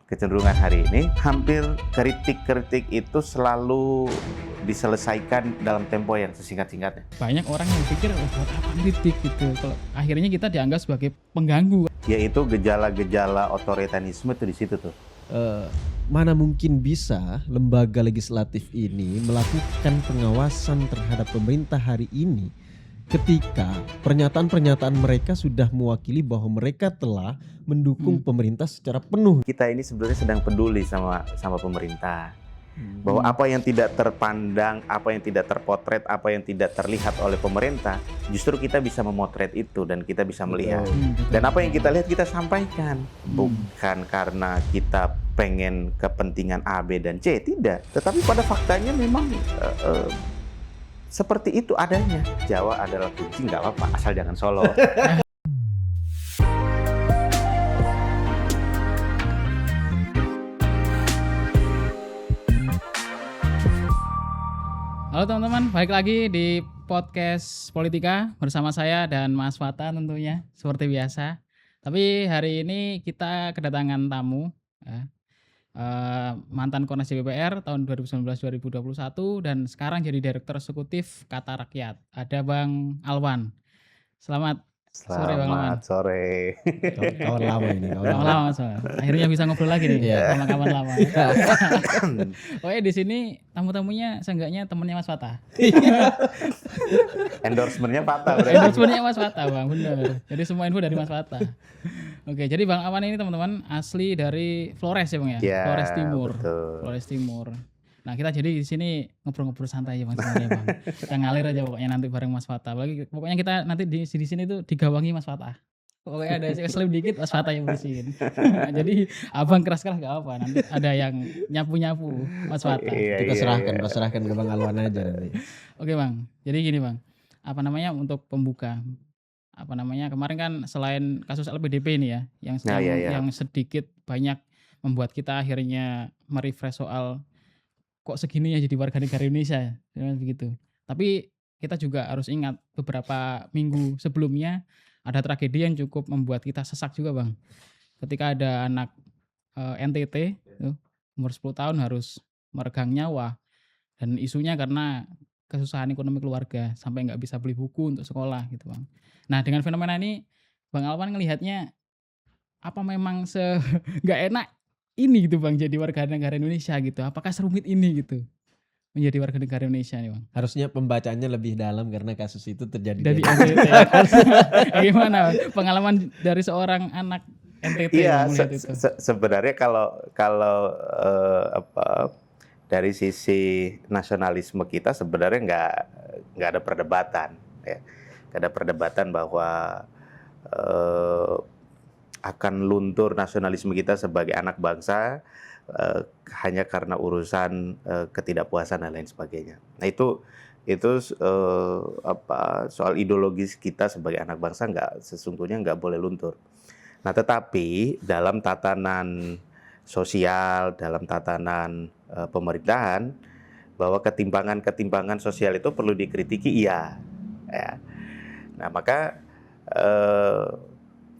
kecenderungan hari ini, hampir kritik-kritik itu selalu diselesaikan dalam tempo yang sesingkat-singkatnya. Banyak orang yang pikir buat apa kritik gitu. Kalau akhirnya kita dianggap sebagai pengganggu. Yaitu gejala-gejala otoritarisme itu di situ tuh. Mana mungkin bisa lembaga legislatif ini melakukan pengawasan terhadap pemerintah hari ini ketika pernyataan-pernyataan mereka sudah mewakili bahwa mereka telah mendukung pemerintah secara penuh. Kita ini sebenarnya sedang peduli sama pemerintah. Bahwa apa yang tidak terpandang, apa yang tidak terpotret, apa yang tidak terlihat oleh pemerintah, justru kita bisa memotret itu dan kita bisa melihat. Dan apa yang kita lihat kita sampaikan. Bukan karena kita pengen kepentingan A, B, dan C, tidak. Tetapi pada faktanya memang seperti itu adanya. Jawa adalah kunci, nggak apa-apa, asal jangan Solo. Halo teman-teman, balik lagi di podcast Politika bersama saya dan Mas Fata tentunya seperti biasa. Tapi hari ini kita kedatangan tamu, ya. Mantan Kornas DPR tahun 2019-2021 dan sekarang jadi Direktur Eksekutif Kata Rakyat. Ada Bang Alwan. Selamat sore Bang Alwan. Selamat sore. Kawan lama ini. Kawan lama soalnya. Akhirnya bisa ngobrol lagi nih, sama kawan lama. Pokoknya di sini tamu-tamunya seenggaknya temennya Mas Fata. Endorsementnya patah berarti. Endorsementnya Mas Fata Bang, bener. Jadi semua info dari Mas Fata. Oke, jadi Bang Alwan ini teman-teman asli dari Flores ya Bang ya? Ya, Flores Timur. betul. Flores Timur. Nah kita jadi di sini ngobrol-ngobrol santai ya Bang sebenarnya Bang. Kita ngalir aja pokoknya nanti bareng Mas Fata. Pokoknya kita nanti di sini tuh digawangi Mas Fata. Pokoknya ada slim dikit Mas Fata yang bersihin. Jadi abang keras-keras gak apa, nanti ada yang nyapu-nyapu Mas Fata. Kita serahkan ke Bang Alwan aja nanti. Oke Bang, jadi gini Bang, untuk pembuka, kemarin kan selain kasus LPDP ini ya, yang sedikit banyak membuat kita akhirnya merefresh soal kok segininya jadi warga negara Indonesia, begitu. Tapi kita juga harus ingat beberapa minggu sebelumnya ada tragedi yang cukup membuat kita sesak juga Bang. Ketika ada anak NTT umur 10 tahun harus meregang nyawa, dan isunya karena kesusahan ekonomi keluarga sampai nggak bisa beli buku untuk sekolah gitu Bang. Nah dengan fenomena ini Bang Alwan ngelihatnya apa memang nggak enak ini gitu Bang jadi warga negara Indonesia gitu? Apakah serumit ini gitu menjadi warga negara Indonesia nih Bang? Harusnya pembacaannya lebih dalam karena kasus itu terjadi Dari NTT. Gimana pengalaman dari seorang anak NTT? Iya, sebenarnya kalau dari sisi nasionalisme kita sebenarnya nggak ada perdebatan, ya. Nggak ada perdebatan bahwa akan luntur nasionalisme kita sebagai anak bangsa hanya karena urusan ketidakpuasan dan lain sebagainya. Nah itu soal ideologis kita sebagai anak bangsa sesungguhnya nggak boleh luntur. Nah tetapi dalam tatanan sosial, dalam tatanan pemerintahan, bahwa ketimpangan sosial itu perlu dikritiki, iya. Ya. Nah maka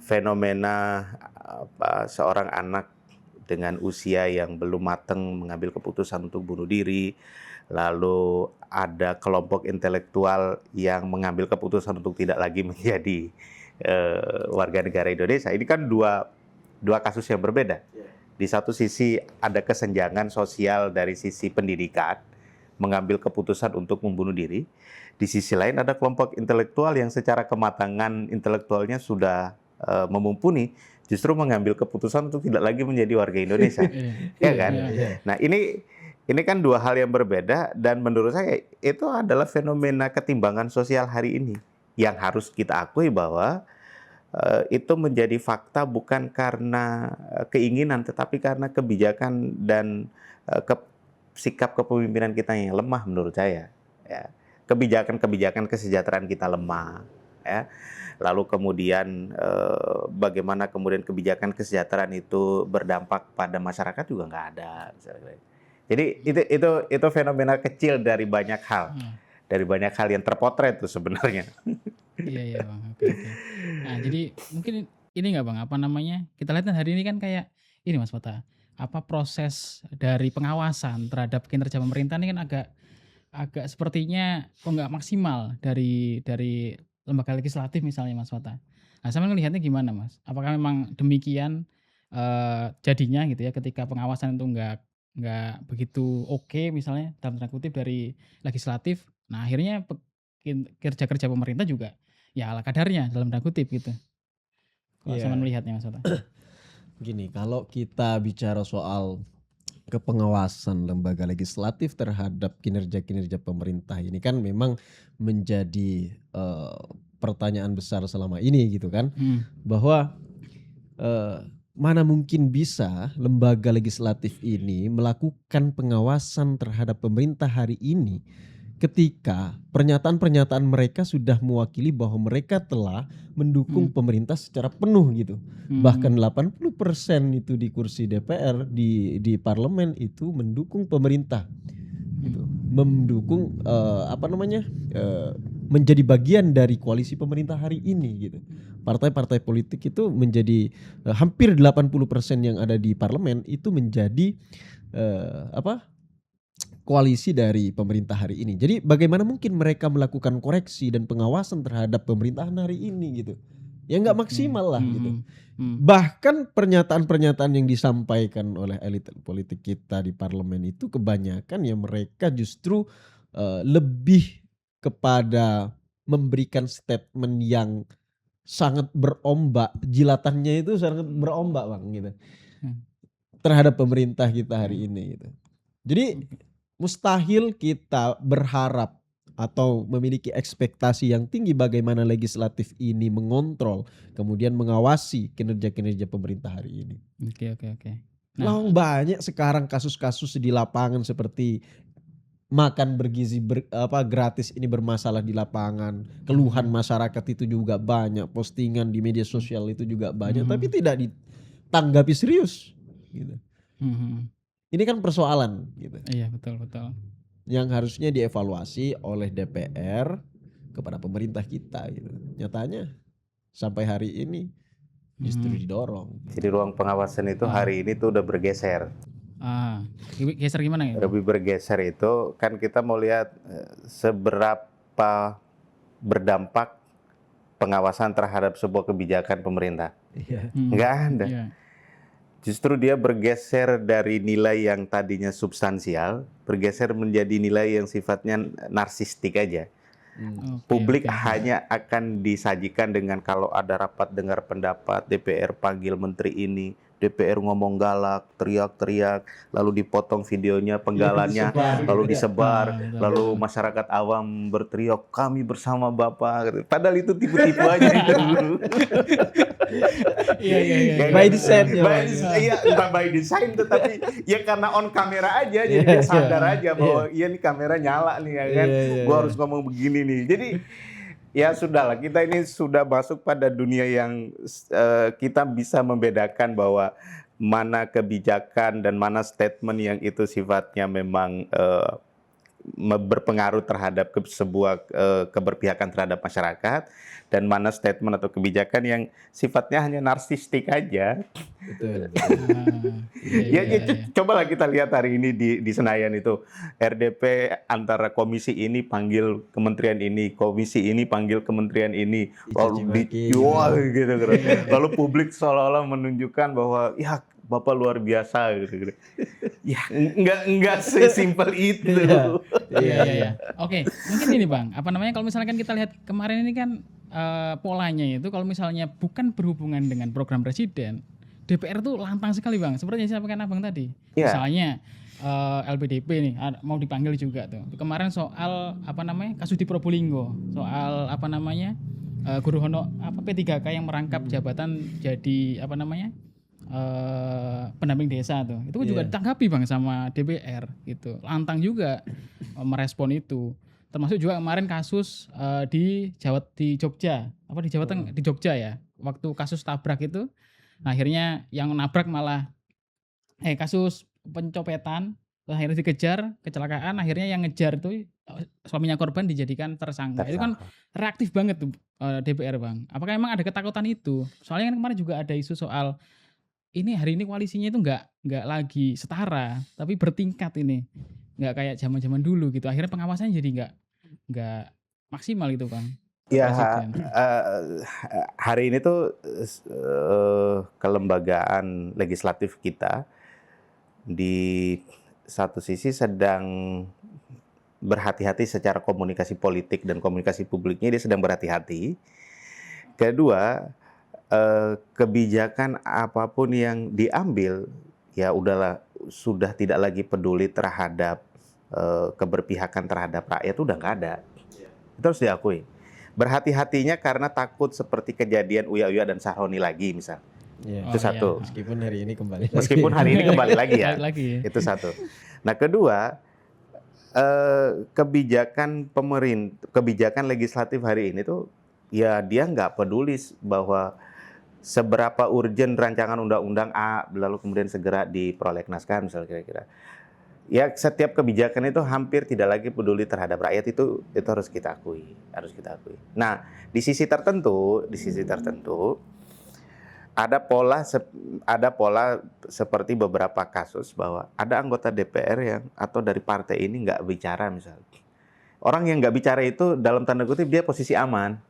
fenomena seorang anak dengan usia yang belum matang mengambil keputusan untuk bunuh diri, lalu ada kelompok intelektual yang mengambil keputusan untuk tidak lagi menjadi warga negara Indonesia. Ini kan dua kasus yang berbeda. Di satu sisi ada kesenjangan sosial dari sisi pendidikan, mengambil keputusan untuk membunuh diri. Di sisi lain ada kelompok intelektual yang secara kematangan intelektualnya sudah memumpuni, justru mengambil keputusan untuk tidak lagi menjadi warga Indonesia. Ya kan? Nah ini kan dua hal yang berbeda, dan menurut saya itu adalah fenomena ketimbangan sosial hari ini yang harus kita akui bahwa itu menjadi fakta bukan karena keinginan, tetapi karena kebijakan dan sikap kepemimpinan kita yang lemah menurut saya. Ya. Kebijakan kesejahteraan kita lemah. Ya. Lalu kemudian bagaimana kemudian kebijakan kesejahteraan itu berdampak pada masyarakat juga nggak ada. Jadi itu fenomena kecil dari banyak hal, yang terpotret itu sebenarnya. Iya Bang. Oke. Nah jadi mungkin ini nggak Bang, kita lihat hari ini kan kayak ini Mas Fata, proses dari pengawasan terhadap kinerja pemerintah ini kan agak sepertinya kok nggak maksimal dari lembaga legislatif misalnya Mas Fata. Nah, saya melihatnya gimana Mas? Apakah memang demikian jadinya gitu ya ketika pengawasan itu nggak begitu oke misalnya dalam tanda kutip dari legislatif. Nah, akhirnya kerja-kerja pemerintah juga ya ala kadarnya dalam tanda kutip gitu. Kalau saya Iya. melihatnya Mas Fata. Gini, kalau kita bicara soal kepengawasan lembaga legislatif terhadap kinerja-kinerja pemerintah ini kan memang menjadi pertanyaan besar selama ini gitu kan, bahwa mana mungkin bisa lembaga legislatif ini melakukan pengawasan terhadap pemerintah hari ini ketika pernyataan-pernyataan mereka sudah mewakili bahwa mereka telah mendukung pemerintah secara penuh gitu. Bahkan 80% itu di kursi DPR di parlemen itu mendukung pemerintah gitu. Mendukung menjadi bagian dari koalisi pemerintah hari ini gitu. Partai-partai politik itu menjadi hampir 80% yang ada di parlemen itu menjadi koalisi dari pemerintah hari ini. Jadi bagaimana mungkin mereka melakukan koreksi dan pengawasan terhadap pemerintahan hari ini gitu. Ya nggak maksimal lah gitu. Bahkan pernyataan-pernyataan yang disampaikan oleh elit politik kita di parlemen itu kebanyakan ya mereka justru lebih kepada memberikan statement yang sangat berombak, jilatannya itu sangat berombak Bang gitu. Terhadap pemerintah kita hari ini gitu. Jadi mustahil kita berharap atau memiliki ekspektasi yang tinggi bagaimana legislatif ini mengontrol kemudian mengawasi kinerja-kinerja pemerintah hari ini. Oke. Nah, banyak sekarang kasus-kasus di lapangan seperti makan bergizi gratis ini bermasalah di lapangan. Keluhan masyarakat itu juga banyak, postingan di media sosial itu juga banyak, tapi tidak ditanggapi serius gitu. Ini kan persoalan gitu. Iya, betul. Yang harusnya dievaluasi oleh DPR kepada pemerintah kita gitu. Nyatanya sampai hari ini justru didorong. Jadi ruang pengawasan itu hari ini tuh udah bergeser. Geser gimana ya? Lebih bergeser itu kan kita mau lihat seberapa berdampak pengawasan terhadap sebuah kebijakan pemerintah. Nggak ada. Iya. Justru dia bergeser dari nilai yang tadinya substansial, bergeser menjadi nilai yang sifatnya narsistik aja. Publik hanya akan disajikan dengan kalau ada rapat dengar pendapat, DPR panggil menteri ini, DPR ngomong galak, teriak-teriak, lalu dipotong videonya, penggalannya, lalu disebar, lalu masyarakat awam berteriak, kami bersama Bapak. Padahal itu tipu-tipu aja itu. Iya. By design Iya, bukan by design tetapi ya karena on kamera aja, jadi dia sadar aja bahwa iya nih kamera nyala nih ya kan, gua harus ngomong begini nih. Jadi ya sudahlah, kita ini sudah masuk pada dunia yang kita bisa membedakan bahwa mana kebijakan dan mana statement yang itu sifatnya memang berpengaruh terhadap sebuah keberpihakan terhadap masyarakat, dan mana statement atau kebijakan yang sifatnya hanya narsistik aja. Betul. Cobalah kita lihat hari ini di Senayan itu RDP antara komisi ini panggil kementerian ini, komisi ini panggil kementerian ini, lalu dijual gitu. Lalu publik seolah-olah menunjukkan bahwa ya Bapak luar biasa gitu. Ya enggak sesimpel itu. Iya. Oke, mungkin ini Bang, kalau misalkan kita lihat kemarin ini kan polanya itu kalau misalnya bukan berhubungan dengan program presiden, DPR tuh lantang sekali Bang, seperti yang disampaikan Abang tadi. Misalnya LPDP nih mau dipanggil juga tuh. Kemarin soal kasus di Probolinggo, soal guru honor P3K yang merangkap jabatan jadi pendamping desa tuh. Itu juga ditanggapi Bang sama DPR gitu. Lantang juga merespon itu. Termasuk juga kemarin kasus di Jogja, di Jawa Tengah, di Jogja ya. Waktu kasus tabrak itu, akhirnya yang nabrak malah kasus pencopetan, akhirnya dikejar, kecelakaan, akhirnya yang ngejar itu suaminya korban dijadikan tersangka. Itu kan reaktif banget tuh DPR Bang. Apakah emang ada ketakutan itu? Soalnya kan kemarin juga ada isu soal ini hari ini koalisinya itu nggak lagi setara, tapi bertingkat ini. Nggak kayak zaman-zaman dulu gitu. Akhirnya pengawasannya jadi nggak maksimal gitu, Bang, ke Ya, presiden. hari ini tuh kelembagaan legislatif kita di satu sisi sedang berhati-hati secara komunikasi politik dan komunikasi publiknya, dia sedang berhati-hati. Kedua, kebijakan apapun yang diambil, ya udahlah, sudah tidak lagi peduli terhadap keberpihakan terhadap rakyat, udah nggak ada. Itu harus diakui. Berhati-hatinya karena takut seperti kejadian Uya dan Sahroni lagi misal. Ya. Itu satu. Meskipun hari ini kembali lagi. Meskipun hari ini kembali lagi ya. Balik lagi. Itu satu. Nah, kedua, kebijakan legislatif hari ini tuh ya dia nggak peduli bahwa seberapa urgen rancangan undang-undang A lalu kemudian segera diprolegnaskan misalnya kira-kira. Ya, setiap kebijakan itu hampir tidak lagi peduli terhadap rakyat, itu harus kita akui, Nah, di sisi tertentu ada pola seperti beberapa kasus bahwa ada anggota DPR yang atau dari partai ini nggak bicara misalnya. Orang yang nggak bicara itu dalam tanda kutip dia posisi aman.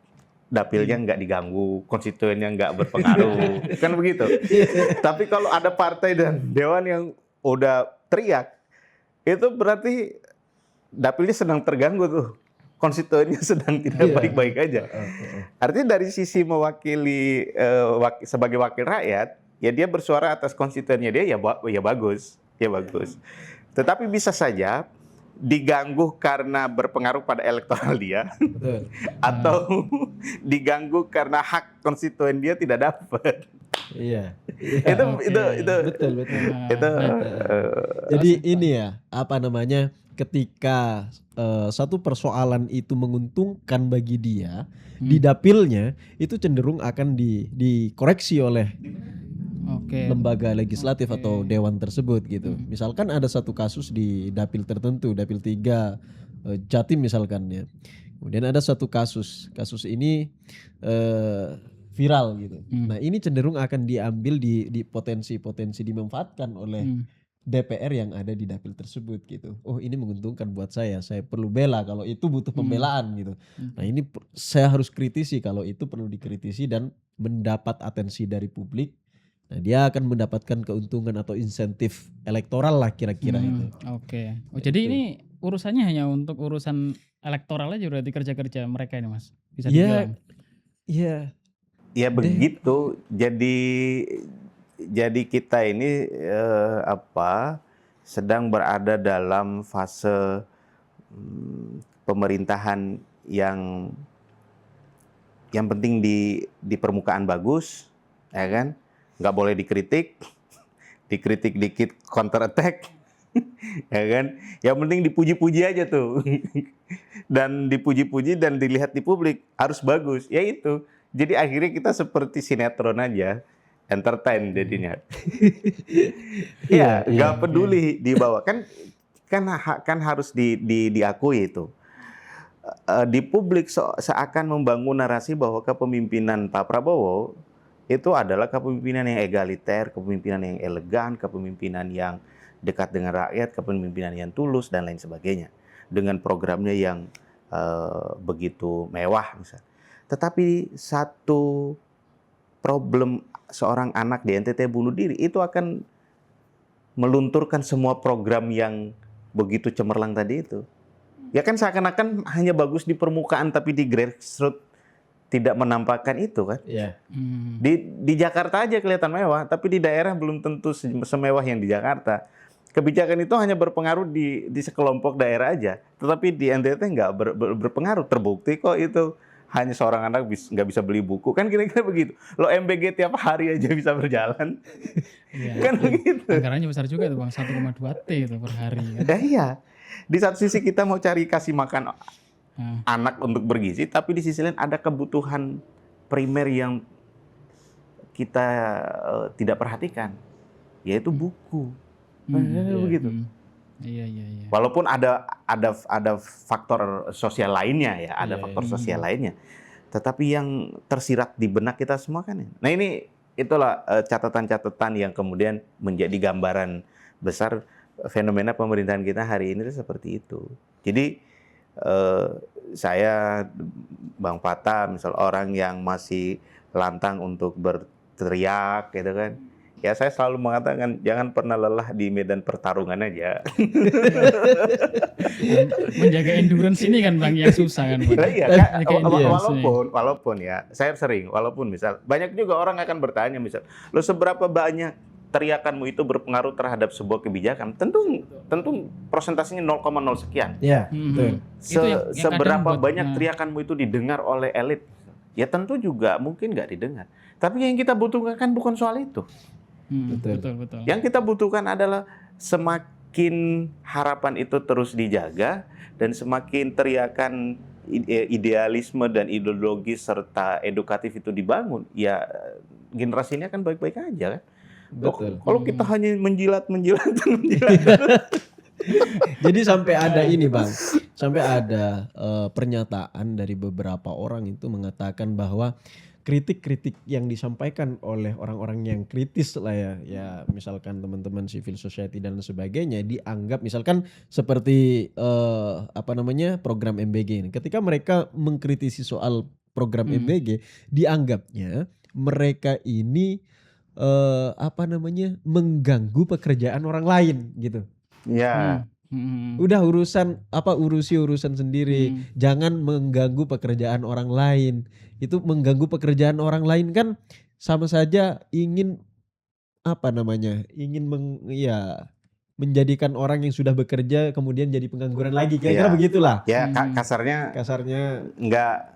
Dapilnya nggak diganggu, konstituennya nggak berpengaruh, kan begitu. Tapi kalau ada partai dan dewan yang udah teriak, itu berarti dapilnya sedang terganggu tuh, konstituennya sedang tidak baik-baik aja. Artinya dari sisi mewakili sebagai wakil rakyat, ya dia bersuara atas konstituennya dia, ya bagus. Tetapi bisa saja diganggu karena berpengaruh pada elektoral dia, Betul. atau diganggu karena hak konstituen dia tidak dapat. Iya. Itu Betul. itu Jadi ini ya, apa namanya, ketika satu persoalan itu menguntungkan bagi dia, di dapilnya itu cenderung akan dikoreksi oleh lembaga legislatif atau dewan tersebut gitu. Misalkan ada satu kasus di dapil tertentu, dapil 3 Jatim misalkan ya. Kemudian ada satu kasus ini viral gitu. Nah, ini cenderung akan diambil di potensi dimanfaatkan oleh DPR yang ada di dapil tersebut gitu. Oh, ini menguntungkan buat saya perlu bela kalau itu butuh pembelaan gitu. Nah, ini saya harus kritisi kalau itu perlu dikritisi dan mendapat atensi dari publik. Nah, dia akan mendapatkan keuntungan atau insentif elektoral lah kira-kira itu. Oke. Oh, jadi ini urusannya hanya untuk urusan elektoral aja berarti kerja-kerja mereka ini, Mas. Bisa dibilang. Iya. Ya begitu. Jadi kita ini sedang berada dalam fase pemerintahan yang penting di permukaan bagus, ya kan? Nggak boleh dikritik dikit counter attack, ya kan? Yang penting dipuji-puji aja tuh, dan dipuji-puji dan dilihat di publik harus bagus, ya itu. Jadi akhirnya kita seperti sinetron aja, entertain jadinya. Ya, nggak peduli dibawa kan harus diakui itu. Di publik seakan membangun narasi bahwa kepemimpinan Pak Prabowo itu adalah kepemimpinan yang egaliter, kepemimpinan yang elegan, kepemimpinan yang dekat dengan rakyat, kepemimpinan yang tulus dan lain sebagainya. Dengan programnya yang begitu mewah misalnya. Tetapi satu problem seorang anak di NTT bunuh diri itu akan melunturkan semua program yang begitu cemerlang tadi itu. Ya kan seakan-akan hanya bagus di permukaan tapi di grassroots tidak menampakkan itu kan. Iya. Di Jakarta aja kelihatan mewah, tapi di daerah belum tentu semewah yang di Jakarta. Kebijakan itu hanya berpengaruh di sekelompok daerah aja, tetapi di NTT nggak berpengaruh. Terbukti kok itu hanya seorang anak nggak bisa beli buku, kan kira-kira begitu. Lo MBG tiap hari aja bisa berjalan, kan begitu. Anggarannya besar juga itu Bang, 1,2 T itu per hari. Kan? Iya. Di satu sisi kita mau cari kasih makan anak untuk bergizi, tapi di sisi lain ada kebutuhan primer yang kita tidak perhatikan, yaitu buku. Begitu. Iya. Walaupun ada faktor sosial lainnya ya, faktor sosial lainnya. Tetapi yang tersirat di benak kita semua kan. Nah ini itulah catatan-catatan yang kemudian menjadi gambaran besar fenomena pemerintahan kita hari ini itu seperti itu. Jadi saya, Bang Pata, misal orang yang masih lantang untuk berteriak gitu kan, ya saya selalu mengatakan jangan pernah lelah di medan pertarungan aja. Menjaga endurance ini kan Bang yang susah kan Bang. Iya, walaupun ya, saya sering, walaupun misal banyak juga orang akan bertanya misal, lo seberapa banyak teriakanmu itu berpengaruh terhadap sebuah kebijakan? Tentu persentasenya 0,0 sekian. Ya, betul. Seberapa banyak teriakanmu itu didengar oleh elit? Ya tentu juga mungkin nggak didengar. Tapi yang kita butuhkan kan bukan soal itu. Betul. Yang kita butuhkan adalah semakin harapan itu terus dijaga dan semakin teriakan idealisme dan ideologi serta edukatif itu dibangun, ya generasi ini akan baik-baik aja kan. Betul. Kalau kita hanya menjilat. Jadi sampai ada ini Bang, sampai ada pernyataan dari beberapa orang itu mengatakan bahwa kritik-kritik yang disampaikan oleh orang-orang yang kritis lah ya misalkan teman-teman civil society dan sebagainya dianggap misalkan seperti program MBG ini. Ketika mereka mengkritisi soal program MBG, dianggapnya mereka ini mengganggu pekerjaan orang lain gitu. Ya. Udah urusi urusan sendiri. Jangan mengganggu pekerjaan orang lain. Itu mengganggu pekerjaan orang lain kan sama saja ingin menjadikan orang yang sudah bekerja kemudian jadi pengangguran lagi, kira-kira begitulah. Ya kasarnya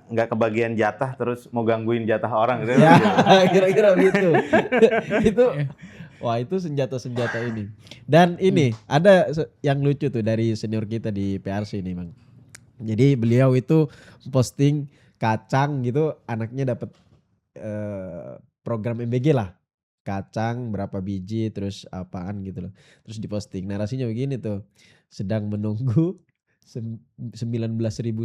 nggak kebagian jatah terus mau gangguin jatah orang gitu. Ya, kira-kira begitu. Itu senjata ini. Dan ini ada yang lucu tuh dari senior kita di PRC ini Bang. Jadi beliau itu posting kacang gitu, anaknya dapat program MBG lah. Kacang berapa biji terus apaan gitu loh. Terus diposting narasinya begini tuh. Sedang menunggu 19.000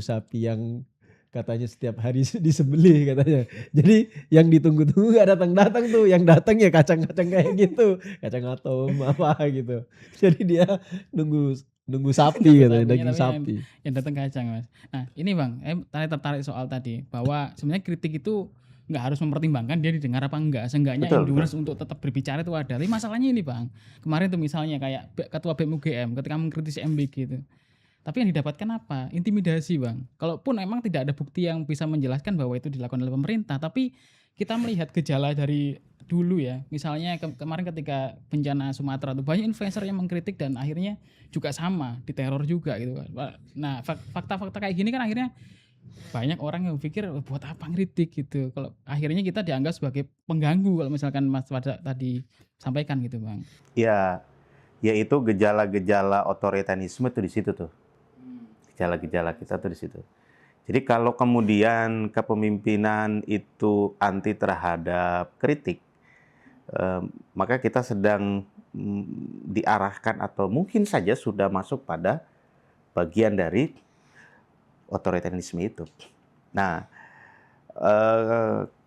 sapi yang katanya setiap hari disembelih katanya. Jadi yang ditunggu-tunggu gak datang-datang tuh. Yang datang ya kacang-kacang kayak gitu. Kacang atom apa gitu. Jadi dia nunggu sapi gitu, daging sapi. Yang datang kacang Mas. Nah ini Bang, tertarik soal tadi bahwa sebenarnya kritik itu nggak harus mempertimbangkan dia didengar apa enggak, seenggaknya endurance untuk tetap berbicara itu ada. Tapi masalahnya ini Bang, kemarin tuh misalnya kayak ketua BEM UGM ketika mengkritisi MBG itu, tapi yang didapatkan apa? Intimidasi Bang. Kalaupun memang tidak ada bukti yang bisa menjelaskan bahwa itu dilakukan oleh pemerintah, tapi kita melihat gejala dari dulu ya, misalnya kemarin ketika bencana Sumatera tuh banyak influencer yang mengkritik dan akhirnya juga sama diteror juga gitu kan. Nah fakta-fakta kayak gini kan akhirnya banyak orang yang pikir buat apa ngeritik gitu. Kalau akhirnya kita dianggap sebagai pengganggu kalau misalkan Mas Wada tadi sampaikan gitu Bang. Ya, yaitu gejala-gejala otoritarisme itu di situ tuh. Gejala-gejala kita tuh di situ. Jadi kalau kemudian kepemimpinan itu anti terhadap kritik, maka kita sedang diarahkan atau mungkin saja sudah masuk pada bagian dari otoritarisme itu. Nah,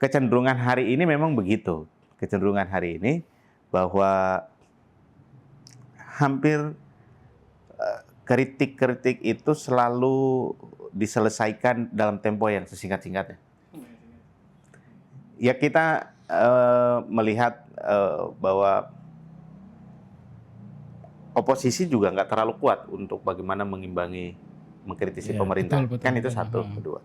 kecenderungan hari ini memang begitu. Kecenderungan hari ini bahwa hampir kritik-kritik itu selalu diselesaikan dalam tempo yang sesingkat-singkatnya. Ya kita melihat bahwa oposisi juga nggak terlalu kuat untuk bagaimana mengkritisi pemerintah. Betul, kan itu satu, kedua.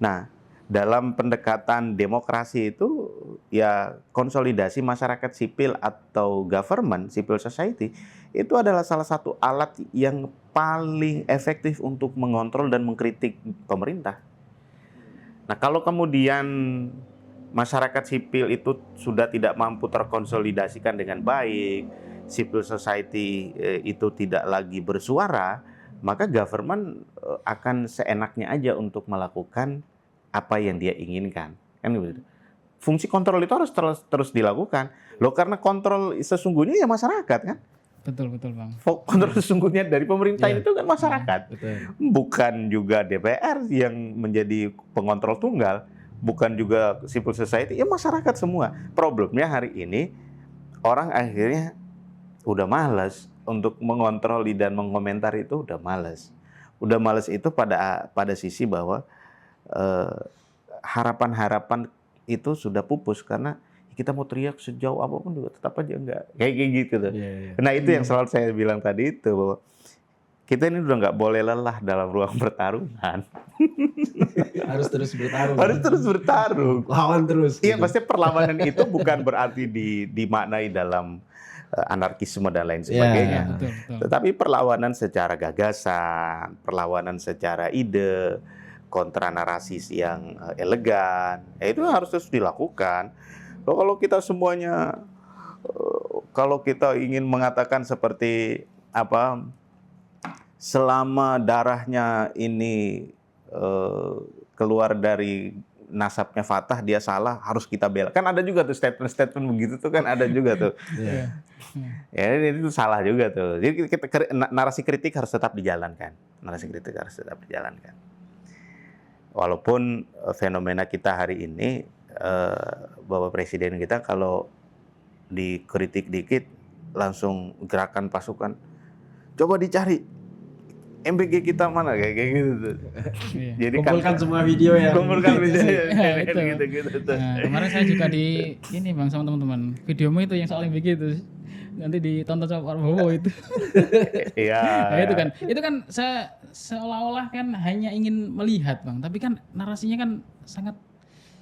Nah, dalam pendekatan demokrasi itu ya konsolidasi masyarakat sipil atau government, civil society itu adalah salah satu alat yang paling efektif untuk mengontrol dan mengkritik pemerintah. Nah, kalau kemudian masyarakat sipil itu sudah tidak mampu terkonsolidasikan dengan baik, civil society itu tidak lagi bersuara, maka government akan seenaknya aja untuk melakukan apa yang dia inginkan. Kan begitu. Fungsi kontrol itu harus terus dilakukan. Loh, karena kontrol sesungguhnya ya masyarakat kan? Betul Bang. Kontrol sesungguhnya dari pemerintah itu kan masyarakat. Betul. Bukan juga DPR yang menjadi pengontrol tunggal. bukan juga civil society, ya masyarakat semua. Problemnya hari ini orang akhirnya udah malas untuk mengontrol dan mengomentar, itu udah malas. Udah malas itu pada sisi bahwa harapan-harapan itu sudah pupus karena kita mau teriak sejauh apapun juga tetap aja enggak. Kayak gitu tuh. Nah itu yang selalu saya bilang tadi itu, bahwa kita ini udah nggak boleh lelah dalam ruang pertarungan. Harus terus bertarung. Harus terus bertarung. Lawan terus. Iya, gitu. pasti perlawanan itu bukan berarti dimaknai dalam anarkisme dan lain sebagainya. Ya, betul. Tetapi perlawanan secara gagasan, perlawanan secara ide, kontra narasi yang elegan, ya itu harus terus dilakukan. Kalau kita semuanya, kalau kita ingin mengatakan seperti apa, selama darahnya ini keluar dari nasabnya Fatah dia salah, harus kita bela. Kan ada juga tuh statement-statement begitu tuh kan ada juga tuh. Ya itu salah juga tuh. Jadi narasi kritik harus tetap dijalankan. Narasi kritik harus tetap dijalankan. Walaupun fenomena kita hari ini, Bapak Presiden kita kalau dikritik dikit langsung gerakan pasukan. Coba dicari MBG kita mana kayak gitu tuh. Jadi kumpulkan semua video ya. Kumpulkan video gitu. Nah, kemarin saya juga di ini Bang sama teman-teman. Videomu itu yang soal MBG itu nanti ditonton sama Pak Prabowo itu. Iya. Nah, itu kan saya seolah-olah kan hanya ingin melihat Bang, tapi kan narasinya kan sangat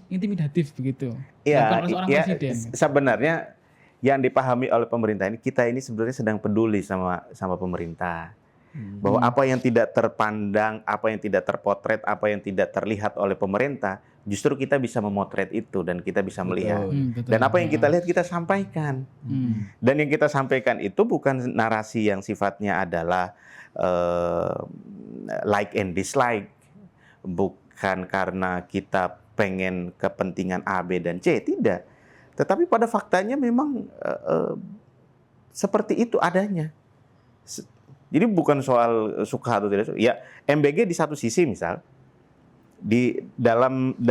intimidatif begitu. Iya. Seorang presiden. Sebenarnya yang dipahami oleh pemerintah ini, kita ini sebenarnya sedang peduli sama pemerintah. Bahwa apa yang tidak terpandang, apa yang tidak terpotret, apa yang tidak terlihat oleh pemerintah, justru kita bisa memotret itu dan kita bisa melihat. Betul. Dan apa yang kita lihat kita sampaikan. Dan yang kita sampaikan itu bukan narasi yang sifatnya adalah like and dislike, bukan karena kita pengen kepentingan A, B, dan C, tidak. Tetapi pada faktanya memang seperti itu adanya. Jadi bukan soal suka atau tidak suka. Ya, MBG di satu sisi misal di dalam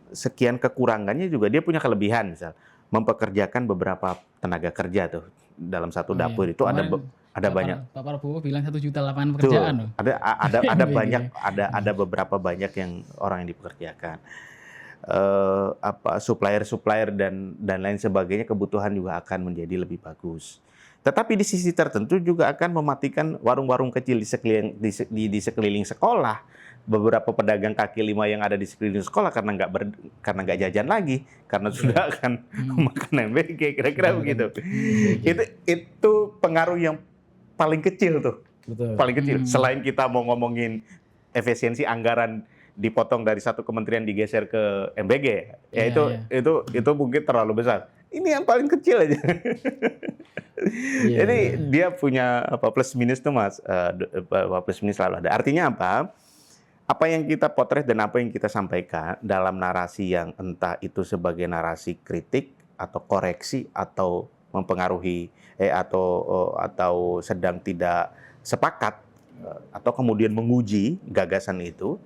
sekian kekurangannya juga dia punya kelebihan, misal mempekerjakan beberapa tenaga kerja tuh dalam satu dapur. Itu ada banyak. Pak Prabowo bilang 1 juta lapangan pekerjaan loh. Ada banyak, ada beberapa banyak yang orang yang dipekerjakan. Supplier dan lain sebagainya, kebutuhan juga akan menjadi lebih bagus. Tetapi di sisi tertentu juga akan mematikan warung-warung kecil di sekeliling sekolah. Beberapa pedagang kaki lima yang ada di sekeliling sekolah karena nggak jajan lagi, karena sudah akan makan MBG, kira-kira begitu. Itu pengaruh yang paling kecil tuh. Betul. Paling kecil. Selain kita mau ngomongin efisiensi anggaran dipotong dari satu kementerian digeser ke MBG, ya itu mungkin terlalu besar. Ini yang paling kecil aja. Jadi dia punya plus minus tuh Mas, plus minus selalu ada. Artinya apa? Apa yang kita potret dan apa yang kita sampaikan dalam narasi yang entah itu sebagai narasi kritik atau koreksi atau mempengaruhi atau sedang tidak sepakat atau kemudian menguji gagasan itu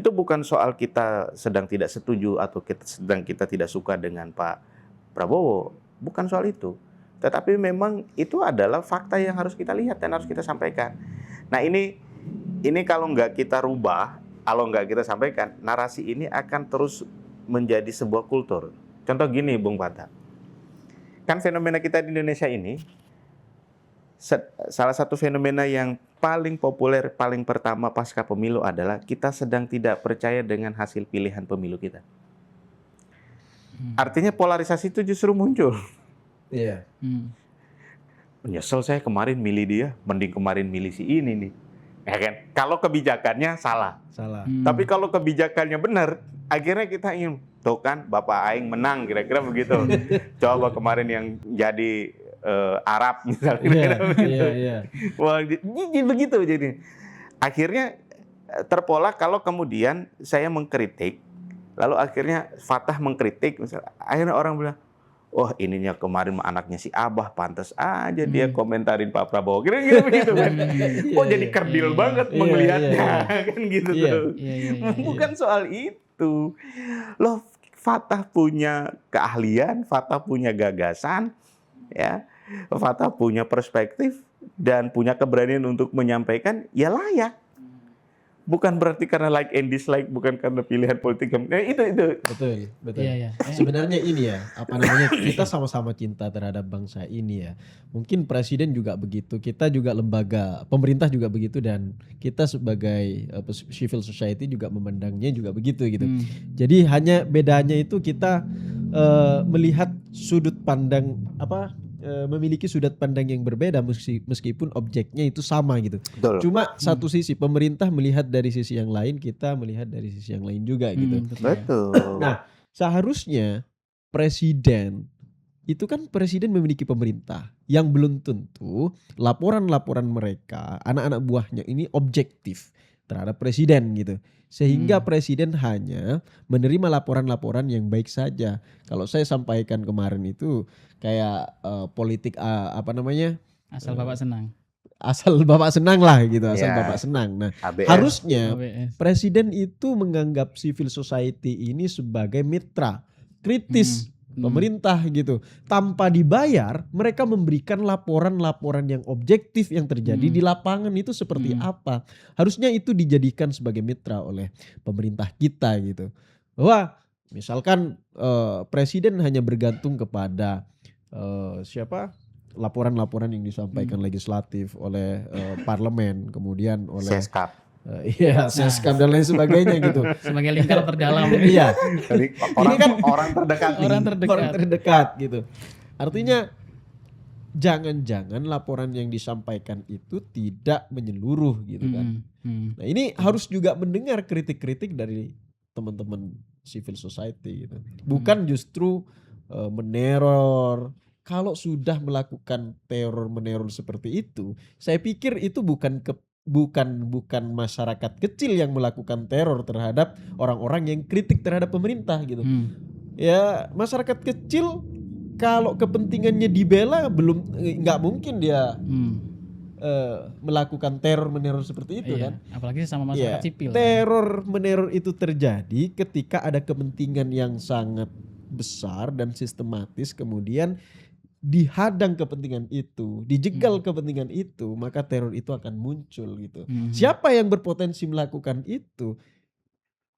bukan soal kita sedang tidak setuju atau kita tidak suka dengan Pak Prabowo, bukan soal itu. Tetapi memang itu adalah fakta yang harus kita lihat dan harus kita sampaikan. Nah ini kalau nggak kita rubah, kalau nggak kita sampaikan, narasi ini akan terus menjadi sebuah kultur. Contoh gini Bung Pata, kan fenomena kita di Indonesia ini, salah satu fenomena yang paling populer, paling pertama pasca pemilu adalah kita sedang tidak percaya dengan hasil pilihan pemilu kita. Artinya polarisasi itu justru muncul. Iya. Menyesal saya kemarin milih dia, mending kemarin milih si ini nih. Ya kan? Kalau kebijakannya salah. Tapi kalau kebijakannya benar, akhirnya kita ingin, tuh kan Bapak Aing menang, kira-kira begitu. Coba kemarin yang jadi Arab misalnya. Iya. Wah, begitu jadi. Akhirnya terpola kalau kemudian saya mengkritik, lalu akhirnya Fatah mengkritik, misalnya, akhirnya orang bilang, oh ininya kemarin anaknya si Abah, pantas aja dia komentarin Pak Prabowo. Kira-kira begitu kan. Kok jadi kerdil banget melihatnya, kan gitu tuh. Bukan soal itu. itu. Loh, Fatah punya keahlian, Fatah punya gagasan, ya, Fatah punya perspektif dan punya keberanian untuk menyampaikan, ya layak. Bukan berarti karena like and dislike, bukan karena pilihan politik. Itu. Betul. Iya. Sebenarnya ini ya, kita sama-sama cinta terhadap bangsa ini ya. Mungkin presiden juga begitu, kita juga lembaga pemerintah juga begitu, dan kita sebagai civil society juga memandangnya juga begitu gitu. Jadi hanya bedanya itu kita melihat sudut pandang memiliki sudut pandang yang berbeda meskipun objeknya itu sama gitu. Betul. Cuma satu sisi pemerintah melihat dari sisi yang lain, kita melihat dari sisi yang lain juga gitu. Betul. Nah, seharusnya presiden itu kan presiden memiliki pemerintah yang belum tentu laporan-laporan mereka, anak-anak buahnya ini objektif terhadap presiden gitu. Sehingga presiden hanya menerima laporan-laporan yang baik saja. Kalau saya sampaikan kemarin itu kayak politik asal Bapak senang. Asal Bapak senang lah gitu, asal Bapak senang. Nah, ABS. harusnya ABS. presiden itu menganggap civil society ini sebagai mitra kritis pemerintah gitu. Tanpa dibayar, mereka memberikan laporan-laporan yang objektif yang terjadi di lapangan itu seperti apa. Harusnya itu dijadikan sebagai mitra oleh pemerintah kita gitu. Bahwa misalkan presiden hanya bergantung kepada laporan-laporan yang disampaikan legislatif oleh parlemen, kemudian oleh Seskap. Seskap dan lain sebagainya gitu. Sebagai lingkar terdalam. Iya. Ini kan orang terdekat nih. Orang terdekat gitu. Artinya jangan-jangan laporan yang disampaikan itu tidak menyeluruh gitu kan. Nah, ini harus juga mendengar kritik-kritik dari teman-teman civil society gitu. Bukan justru meneror. Kalau sudah melakukan teror meneror seperti itu, saya pikir itu bukan masyarakat kecil yang melakukan teror terhadap orang-orang yang kritik terhadap pemerintah gitu. Ya, masyarakat kecil kalau kepentingannya dibela nggak mungkin dia melakukan teror meneror seperti itu kan. Apalagi sama masyarakat sipil. Teror meneror itu terjadi ketika ada kepentingan yang sangat besar dan sistematis, kemudian dihadang kepentingan itu, dijegal kepentingan itu, maka teror itu akan muncul gitu. Siapa yang berpotensi melakukan itu?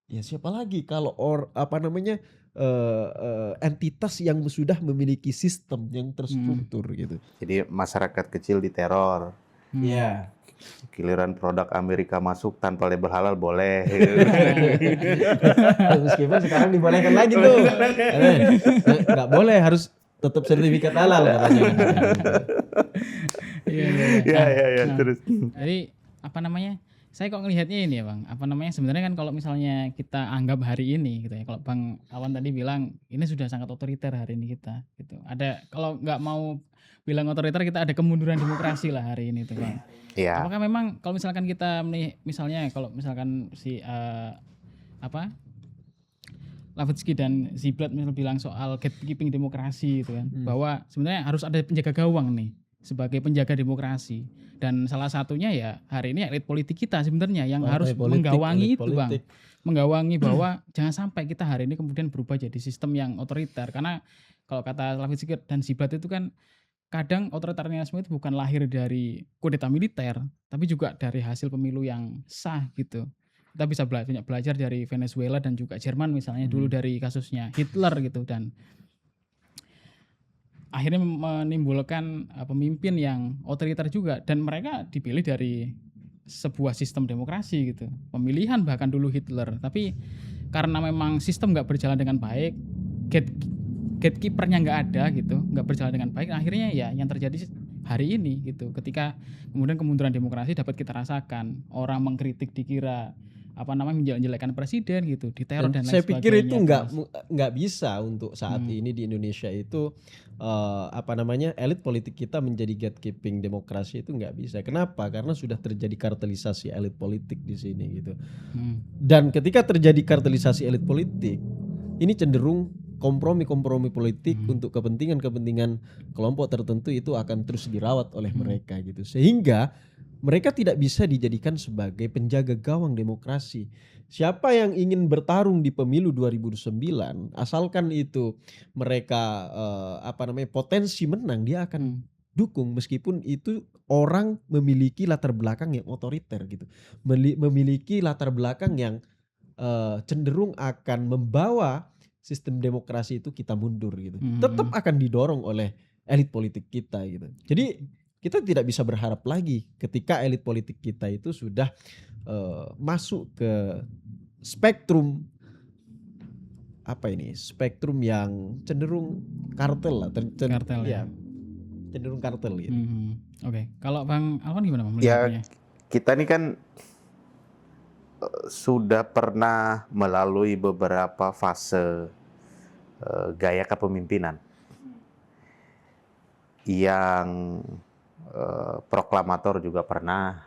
Ya siapa lagi kalau entitas yang sudah memiliki sistem yang terstruktur gitu. Jadi masyarakat kecil diteror. Iya. Giliran produk Amerika masuk tanpa label halal boleh. Meskipun sekarang dibolehkan lagi tuh. Nggak boleh, harus tetap sertifikat halal katanya. Iya, terus. Jadi saya kok ngelihatnya ini ya Bang, sebenarnya kan kalau misalnya kita anggap hari ini gitu ya, kalau Bang Awan tadi bilang ini sudah sangat otoriter hari ini kita gitu. Kalau nggak mau bilang otoriter, kita ada kemunduran demokrasi lah hari ini tuh Bang. Iya. Apakah memang kalau misalkan kita kalau misalkan si Levitsky dan Ziblatt misalnya bilang soal gatekeeping demokrasi gitu kan, bahwa sebenarnya harus ada penjaga gawang nih sebagai penjaga demokrasi, dan salah satunya ya hari ini elit politik kita sebenarnya yang harus menggawangi itu Bang, menggawangi bahwa jangan sampai kita hari ini kemudian berubah jadi sistem yang otoriter. Karena kalau kata Levitsky dan Ziblatt itu kan kadang otoritarianisme itu bukan lahir dari kudeta militer, tapi juga dari hasil pemilu yang sah gitu. Kita bisa belajar dari Venezuela dan juga Jerman misalnya, dulu dari kasusnya Hitler gitu, dan akhirnya menimbulkan pemimpin yang otoriter juga, dan mereka dipilih dari sebuah sistem demokrasi gitu, pemilihan bahkan dulu Hitler, tapi karena memang sistem nggak berjalan dengan baik, gatekeepernya nggak ada gitu, nggak berjalan dengan baik, akhirnya ya yang terjadi hari ini gitu. Ketika kemudian kemunduran demokrasi dapat kita rasakan, orang mengkritik dikira menjelek-jelekan presiden gitu, diteror dan lain sebagainya. Saya pikir itu nggak bisa untuk saat ini di Indonesia itu elit politik kita menjadi gatekeeping demokrasi itu nggak bisa. Kenapa? Karena sudah terjadi kartelisasi elit politik di sini gitu. Dan ketika terjadi kartelisasi elit politik, ini cenderung kompromi politik untuk kepentingan kelompok tertentu itu akan terus dirawat oleh mereka gitu. Sehingga mereka tidak bisa dijadikan sebagai penjaga gawang demokrasi. Siapa yang ingin bertarung di pemilu 2009, asalkan itu mereka potensi menang, dia akan dukung meskipun itu orang memiliki latar belakang yang otoriter gitu. Memiliki latar belakang yang cenderung akan membawa sistem demokrasi itu kita mundur gitu. Tetap akan didorong oleh elit politik kita gitu. Jadi kita tidak bisa berharap lagi ketika elit politik kita itu sudah masuk ke spektrum spektrum yang cenderung kartel lah, Kartel ya. Cenderung kartel gitu. Oke. Kalau Bang Alvan gimana Bang Ya, melihatnya? kita ini kan sudah pernah melalui beberapa fase gaya kepemimpinan yang proklamator juga pernah,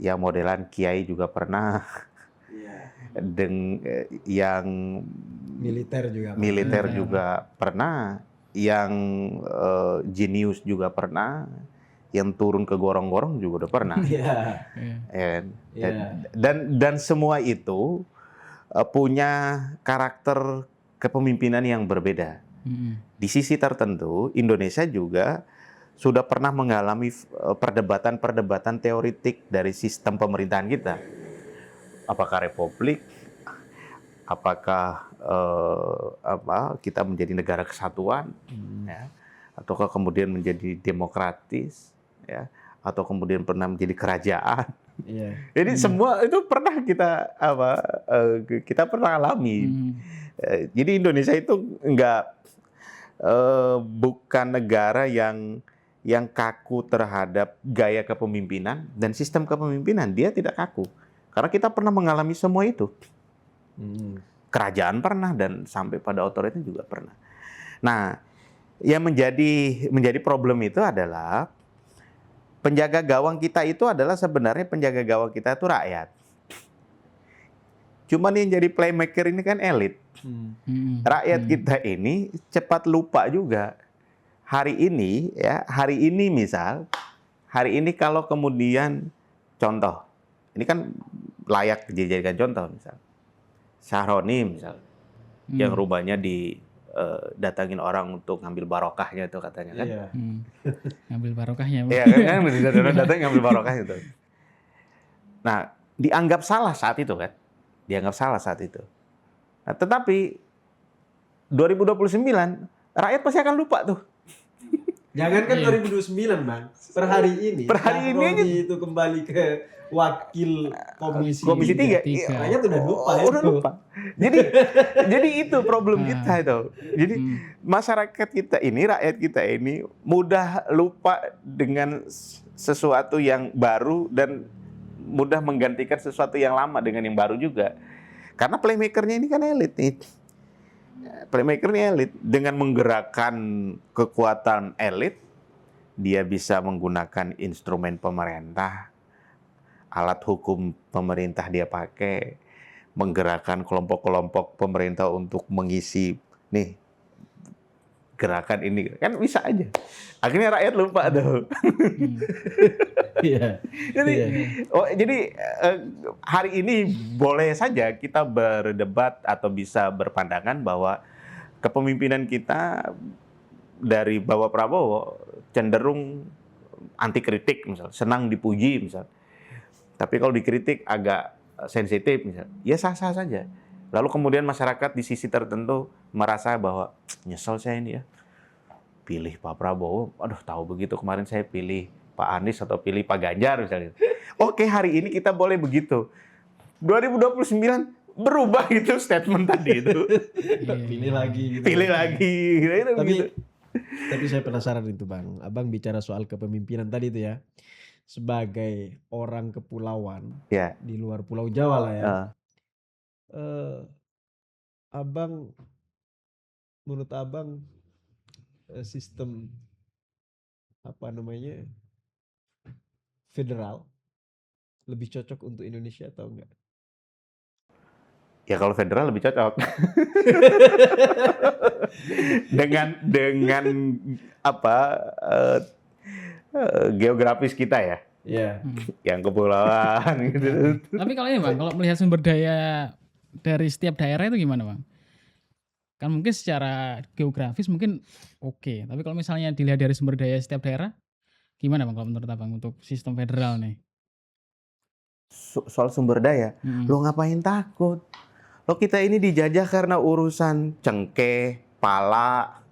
yang modelan kiai juga pernah, yang militer juga pernah, yang jenius juga pernah, yang turun ke gorong-gorong juga udah pernah. Dan semua itu punya karakter kepemimpinan yang berbeda. Di sisi tertentu, Indonesia juga sudah pernah mengalami perdebatan-perdebatan teoritik dari sistem pemerintahan kita. Apakah republik? Apakah kita menjadi negara kesatuan? Ya? Ataukah kemudian menjadi demokratis? Ya? Atau kemudian pernah menjadi kerajaan? Jadi semua itu pernah kita pernah alami. Jadi Indonesia itu bukan negara yang kaku terhadap gaya kepemimpinan dan sistem kepemimpinan. Dia tidak kaku karena kita pernah mengalami semua itu. Kerajaan pernah dan sampai pada otoriter juga pernah. Nah, yang menjadi problem itu adalah penjaga gawang kita itu adalah sebenarnya penjaga gawang kita itu rakyat. Cuman yang jadi playmaker ini kan elit. Rakyat kita ini cepat lupa juga. Hari ini kalau kemudian contoh, ini kan layak dijadikan contoh misal. Syahroni misal, yang rumahnya datangin orang untuk ngambil barokahnya itu katanya kan. Ngambil barokahnya. Iya kan, datang ngambil barokahnya itu. Nah, dianggap salah saat itu kan. Nah, tetapi 2029 rakyat pasti akan lupa tuh. Jangankan 2029 Bang, per hari ini itu kembali ke wakil komisi 3. Rakyat udah lupa. Udah lupa. Jadi itu problem kita itu. Jadi masyarakat kita ini, rakyat kita ini mudah lupa dengan sesuatu yang baru dan mudah menggantikan sesuatu yang lama dengan yang baru juga. Karena playmakernya ini kan elit nih. Playmakernya elit. Dengan menggerakkan kekuatan elit, dia bisa menggunakan instrumen pemerintah, alat hukum pemerintah dia pakai, menggerakkan kelompok-kelompok pemerintah untuk mengisi nih gerakan ini, kan bisa aja. Akhirnya rakyat lupa tuh. Jadi hari ini boleh saja kita berdebat atau bisa berpandangan bahwa kepemimpinan kita dari Bapak Prabowo cenderung anti kritik misal, senang dipuji misal. Tapi kalau dikritik agak sensitif misal, ya sah-sah saja. Lalu kemudian masyarakat di sisi tertentu merasa bahwa nyesel saya ini ya, pilih Pak Prabowo, aduh tahu begitu kemarin saya pilih Pak Anies atau pilih Pak Ganjar misalnya. Oke, hari ini kita boleh begitu. 2029 berubah gitu statement tadi itu. Pilih lagi gitu. Pilih lagi. Tapi saya penasaran itu Bang. Abang bicara soal kepemimpinan tadi itu ya. Sebagai orang kepulauan di luar Pulau Jawa lah ya. Menurut Abang sistem federal lebih cocok untuk Indonesia atau enggak? Ya kalau federal lebih cocok. dengan geografis kita ya. Iya. yang kepulauan gitu. Tapi kalau ini Bang, kalau melihat sumber daya dari setiap daerah itu gimana Bang? Kan mungkin secara geografis mungkin oke, tapi kalau misalnya dilihat dari sumber daya setiap daerah, gimana Bang kalau menurut Abang untuk sistem federal nih? Soal sumber daya, lo ngapain takut? Lo kita ini dijajah karena urusan cengkeh, pala,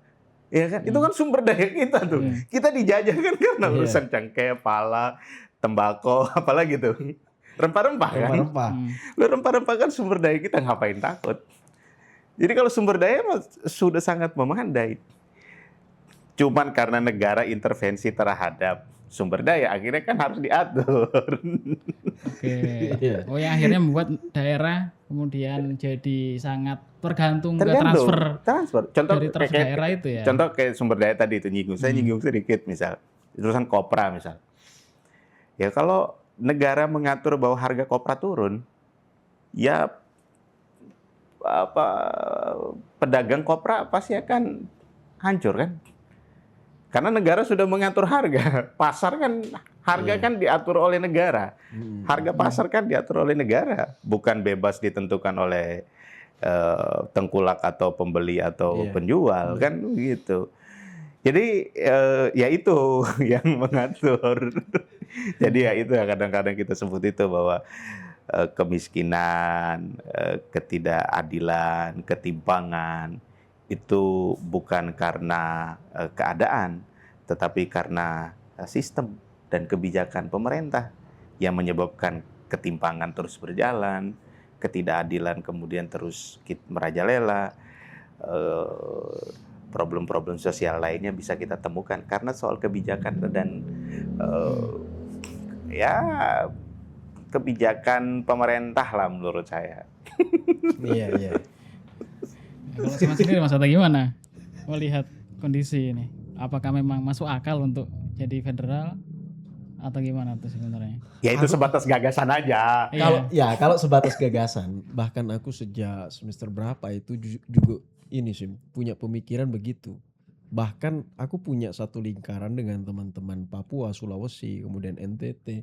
ya kan? Itu kan sumber daya kita tuh. Kita dijajah kan karena urusan cengkeh, pala, tembakau, apalagi tuh. Rempah-rempah kan? Rempah-rempah. Lo rempah-rempah kan sumber daya kita, ngapain takut? Jadi kalau sumber daya sudah sangat memadai. Cuman karena negara intervensi terhadap sumber daya, akhirnya kan harus diatur. Oke. Oh yang akhirnya membuat daerah kemudian jadi sangat tergantung ke transfer. Contoh dari transfer daerah itu ya. Contoh kayak sumber daya tadi itu nyinggung. Saya nyinggung sedikit misal. Urusan kopra misal. Ya kalau negara mengatur bahwa harga kopra turun, ya pedagang kopra pasti akan hancur kan? Karena negara sudah mengatur harga. Pasar kan harga kan diatur oleh negara. Harga pasar kan diatur oleh negara, bukan bebas ditentukan oleh tengkulak atau pembeli atau penjual kan begitu. Jadi ya itu yang mengatur. Jadi ya itu kadang-kadang kita sebut itu bahwa kemiskinan, ketidakadilan, ketimpangan itu bukan karena keadaan, tetapi karena sistem dan kebijakan pemerintah yang menyebabkan ketimpangan terus berjalan, ketidakadilan kemudian terus merajalela, problem-problem sosial lainnya bisa kita temukan karena soal kebijakan dan ya kebijakan pemerintah lah menurut saya. Iya. Kalau Mas sendiri Mas Atta gimana melihat kondisi ini? Apakah memang masuk akal untuk jadi federal atau gimana tuh sebenarnya? Ya itu sebatas gagasan aja. Kalau sebatas gagasan, bahkan aku sejak semester berapa itu juga ini sih punya pemikiran begitu. Bahkan aku punya satu lingkaran dengan teman-teman Papua, Sulawesi, kemudian NTT.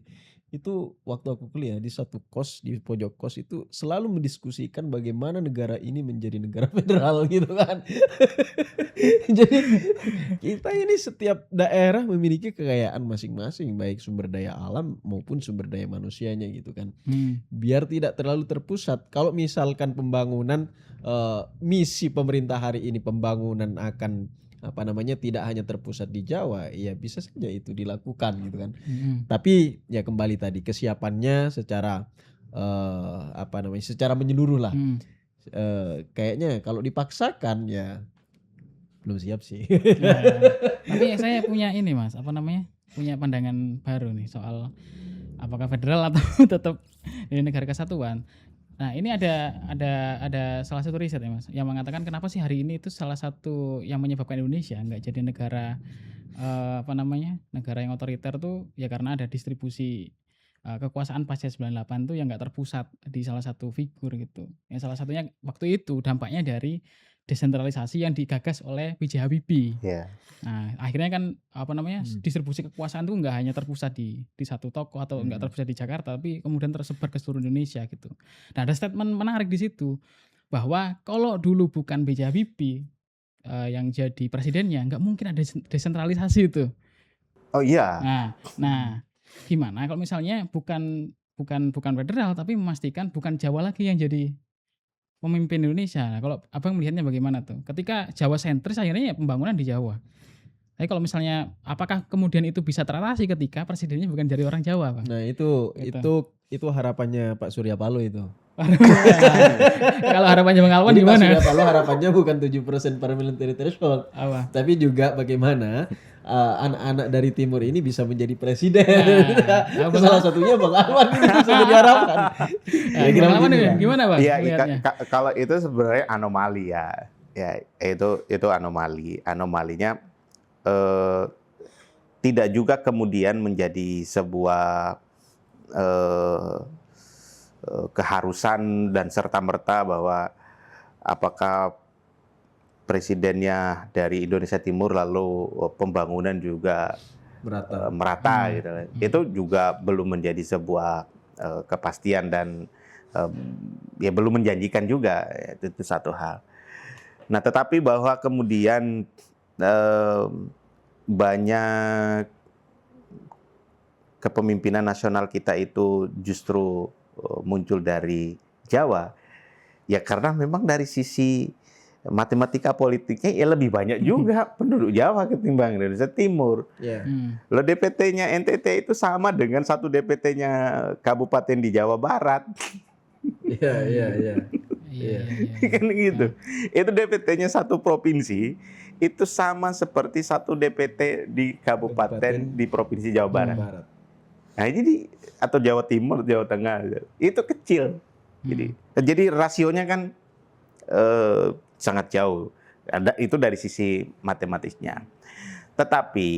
Itu waktu aku kuliah di satu kos, di pojok kos itu selalu mendiskusikan bagaimana negara ini menjadi negara federal gitu kan. Jadi kita ini setiap daerah memiliki kekayaan masing-masing, baik sumber daya alam maupun sumber daya manusianya gitu kan. Biar tidak terlalu terpusat. Kalau misalkan pembangunan misi pemerintah hari ini pembangunan akan tidak hanya terpusat di Jawa, ya bisa saja itu dilakukan gitu kan. Tapi ya kembali tadi kesiapannya secara secara menyeluruh lah. Kayaknya kalau dipaksakan ya belum siap sih. Tapi saya punya ini Mas, punya pandangan baru nih soal apakah federal atau tetap di negara kesatuan. Nah ini ada salah satu riset ya Mas yang mengatakan kenapa sih hari ini itu salah satu yang menyebabkan Indonesia nggak jadi negara negara yang otoriter tuh ya karena ada distribusi kekuasaan pasca 98 tuh yang nggak terpusat di salah satu figur gitu. Yang salah satunya waktu itu dampaknya dari desentralisasi yang digagas oleh B.J. Habibie. Nah, akhirnya kan distribusi kekuasaan itu nggak hanya terpusat di satu toko atau nggak terpusat di Jakarta, tapi kemudian tersebar ke seluruh Indonesia gitu. Nah, ada statement menarik di situ bahwa kalau dulu bukan B.J. Habibie yang jadi presidennya, nggak mungkin ada desentralisasi itu. Oh iya. Nah, gimana kalau misalnya bukan federal tapi memastikan bukan Jawa lagi yang jadi pemimpin Indonesia. Nah, kalau Abang melihatnya bagaimana tuh? Ketika Jawa sentris akhirnya ya pembangunan di Jawa. Tapi kalau misalnya apakah kemudian itu bisa teratasi ketika presidennya bukan dari orang Jawa, Pak? Nah, itu harapannya Pak Surya Paloh itu. Kalau harapannya Bang Alwan gimana? Pak Surya Paloh harapannya bukan 7% parliamentary threshold. Tapi juga bagaimana anak-anak dari timur ini bisa menjadi presiden. Salah satunya Bang Alwan ini bisa jadi harapan. Bang Alwan gimana Bang? Iya, kalau itu sebenarnya anomali ya. Ya, itu anomali. Anomalinya tidak juga kemudian menjadi sebuah keharusan dan serta-merta bahwa apakah presidennya dari Indonesia Timur lalu pembangunan juga merata gitu. Itu juga belum menjadi sebuah kepastian dan ya belum menjanjikan juga, itu satu hal. Nah, tetapi bahwa kemudian banyak kepemimpinan nasional kita itu justru muncul dari Jawa, ya karena memang dari sisi matematika politiknya ya lebih banyak juga penduduk Jawa ketimbang Indonesia Timur. Lo DPT-nya NTT itu sama dengan satu DPT-nya kabupaten di Jawa Barat. Iya. Kan gitu. Itu DPT-nya satu provinsi itu sama seperti satu DPT di kabupaten di provinsi Jawa Barat. Nah, jadi atau Jawa Timur, Jawa Tengah itu kecil. Jadi rasionya kan sangat jauh. Itu dari sisi matematiknya. Tetapi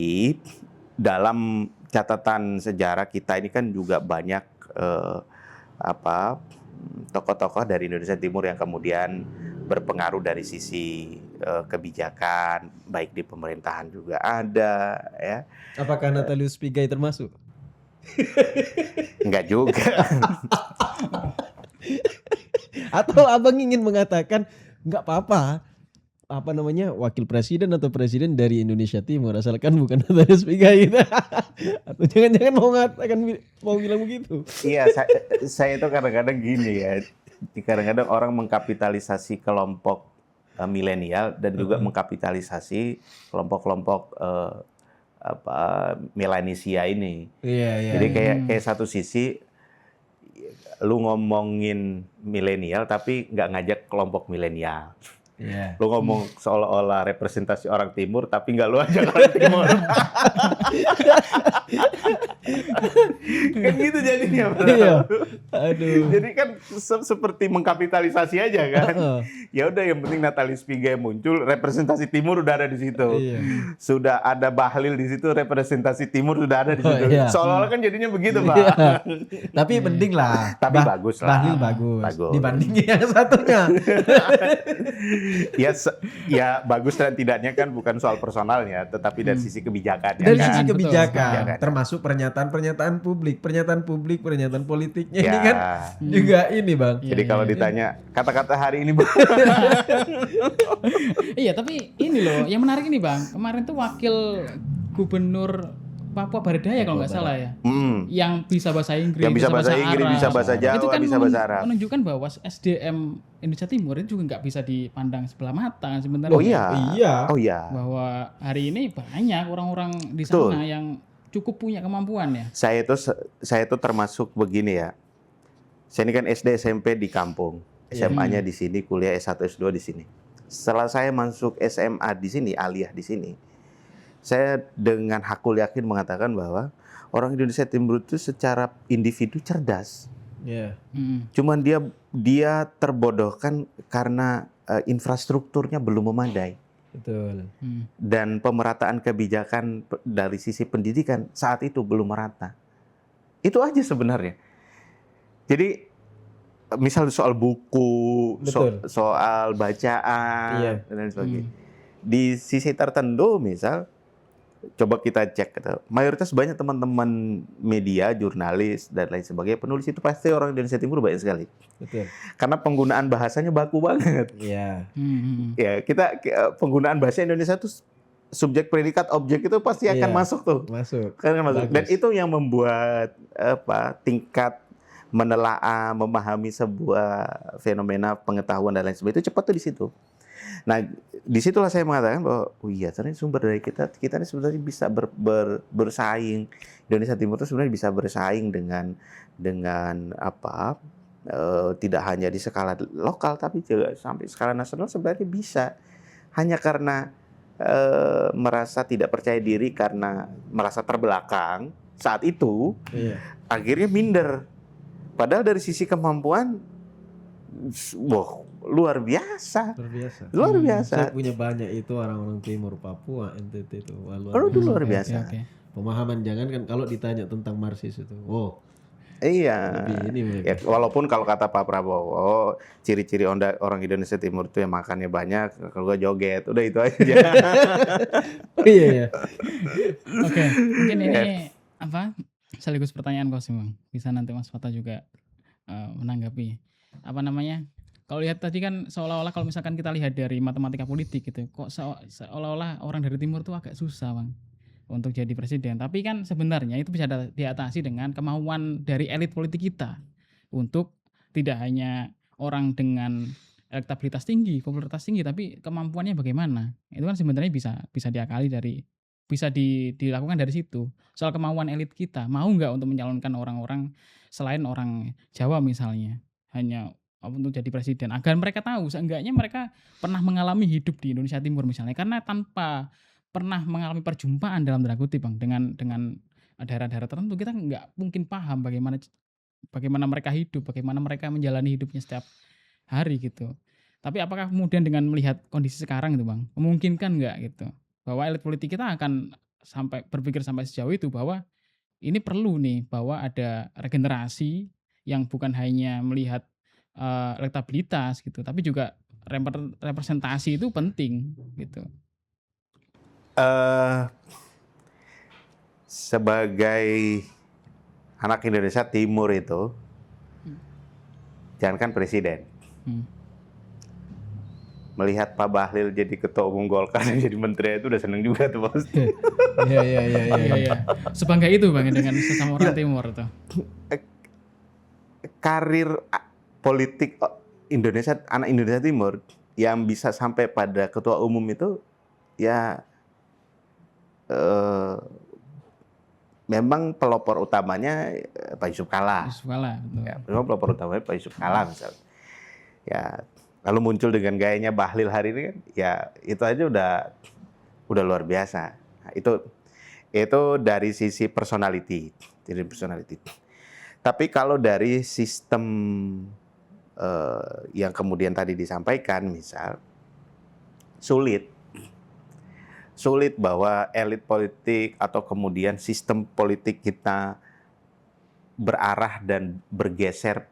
dalam catatan sejarah kita ini kan juga banyak tokoh-tokoh dari Indonesia Timur yang kemudian berpengaruh dari sisi kebijakan, baik di pemerintahan juga ada, ya. Apakah Natalius Pigai termasuk? Enggak juga. Atau abang ingin mengatakan nggak apa-apa wakil presiden atau presiden dari Indonesia Timur asalkan bukan Natalius Pigai gitu. Atau jangan-jangan mau bilang begitu? Iya, saya itu kadang-kadang gini ya. Kadang-kadang orang mengkapitalisasi kelompok milenial dan juga mengkapitalisasi kelompok-kelompok Melanesia ini. Jadi kayak satu sisi lu ngomongin milenial tapi nggak ngajak kelompok milenial. Lu ngomong seolah-olah representasi orang timur tapi nggak lu ajak orang timur. Kan gitu jadinya. Aduh. Jadi kan seperti mengkapitalisasi aja kan. Ya udah, yang penting Natalius Pigai muncul, representasi timur udah ada di situ. Sudah ada Bahlil di situ, representasi timur sudah ada di situ. Seolah-olah kan jadinya begitu, Pak. Tapi penting lah. Tapi bagus lah. Bahlil bagus. Dibandingin yang satunya. Ya bagus dan tidaknya kan bukan soal personalnya, tetapi dari sisi kebijakan. Dari sisi kebijakan, termasuk pernyataan politiknya ini kan juga ini, Bang. Jadi kalau ditanya kata-kata hari ini, Bang. Iya, tapi ini loh yang menarik ini, Bang. Kemarin tuh wakil gubernur Papua Barat Daya kalau nggak salah ya, yang bisa bahasa Inggris, yang bisa bahasa Inggris, Arab, bisa bahasa Jawa, itu kan bisa bahasa Arab. Menunjukkan bahwa SDM Indonesia Timur itu juga nggak bisa dipandang sebelah mata kan sebenarnya. Oh iya. Bahwa hari ini banyak orang-orang di sana yang cukup punya kemampuan ya. Saya itu termasuk begini ya. Saya ini kan SD SMP di kampung, SMA-nya di sini, kuliah S1 S2 di sini. Setelah saya masuk SMA di sini, aliyah di sini, saya dengan hakul yakin mengatakan bahwa orang Indonesia Timur itu secara individu cerdas. Cuman dia terbodohkan karena infrastrukturnya belum memadai. Betul. Dan pemerataan kebijakan dari sisi pendidikan saat itu belum merata. Itu aja sebenarnya. Jadi misal soal buku, soal bacaan dan lain sebagainya. Di sisi tertentu misal, coba kita cek, mayoritas banyak teman-teman media, jurnalis dan lain sebagainya, penulis itu pasti orang Indonesia Timur banyak sekali. Betul. Karena penggunaan bahasanya baku banget. Iya. Ya, kita penggunaan bahasa Indonesia itu subjek, predikat, objek itu pasti akan masuk tuh. Masuk. Dan itu yang membuat tingkat menelaah, memahami sebuah fenomena pengetahuan dan lain sebagainya itu cepat tuh di situ. Nah, disitulah saya mengatakan bahwa ternyata sumber daya kita ini sebenarnya bisa bersaing. Indonesia Timur itu sebenarnya bisa bersaing dengan tidak hanya di skala lokal tapi juga sampai skala nasional sebenarnya bisa. Hanya karena merasa tidak percaya diri karena merasa terbelakang saat itu, akhirnya minder. Padahal dari sisi kemampuan, luar biasa. Saya punya banyak itu orang-orang timur, Papua, NTT itu. Luar biasa. Pemahaman, jangan kan kalau ditanya tentang Marxis itu. Iya. Lebih ini Ya, mereka. walaupun kalau kata Pak Prabowo, ciri-ciri orang Indonesia Timur itu yang makannya banyak, kalau gua joget, udah itu aja. Oh iya ya. Oke, mungkin Ya. ini sekaligus pertanyaan Kosim, Bang. Bisa nanti Mas Fata juga menanggapi. Apa namanya? Kalau lihat tadi kan seolah-olah kalau misalkan kita lihat dari matematika politik gitu, kok seolah-olah orang dari timur tuh agak susah, Bang, untuk jadi presiden. Tapi kan sebenarnya itu bisa diatasi dengan kemauan dari elit politik kita untuk tidak hanya orang dengan elektabilitas tinggi, popularitas tinggi, tapi kemampuannya bagaimana. Itu kan sebenarnya bisa diakali bisa dilakukan dari situ. Soal kemauan elit kita, mau nggak untuk mencalonkan orang-orang selain orang Jawa misalnya, hanya untuk jadi presiden. Agar mereka tahu, seenggaknya mereka pernah mengalami hidup di Indonesia Timur misalnya. Karena tanpa pernah mengalami perjumpaan dalam tanda kutip, Bang, dengan daerah-daerah tertentu, kita nggak mungkin paham bagaimana mereka hidup, bagaimana mereka menjalani hidupnya setiap hari gitu. Tapi apakah kemudian dengan melihat kondisi sekarang itu, Bang, memungkinkan nggak gitu, bahwa elit politik kita akan berpikir sampai sejauh itu bahwa ini perlu nih, bahwa ada regenerasi yang bukan hanya melihat elektabilitas gitu, tapi juga representasi itu penting gitu. Sebagai anak Indonesia Timur itu, jangankan presiden, melihat Pak Bahlil jadi ketua umum Golkar dan jadi menteri itu udah seneng juga tuh, Bos. Iya. Sebangga itu, Bang, dengan sesama orang Timur tuh. Karir politik Indonesia, anak Indonesia Timur yang bisa sampai pada ketua umum itu ya memang pelopor utamanya Pak Yusuf Kalla. Ya, memang pelopor utamanya Pak Yusuf Kalla misalnya. Ya, lalu muncul dengan gayanya Bahlil hari ini kan, ya itu aja udah luar biasa. Nah, itu dari sisi personality, Tapi kalau dari sistem yang kemudian tadi disampaikan, misal sulit bahwa elit politik atau kemudian sistem politik kita berarah dan bergeser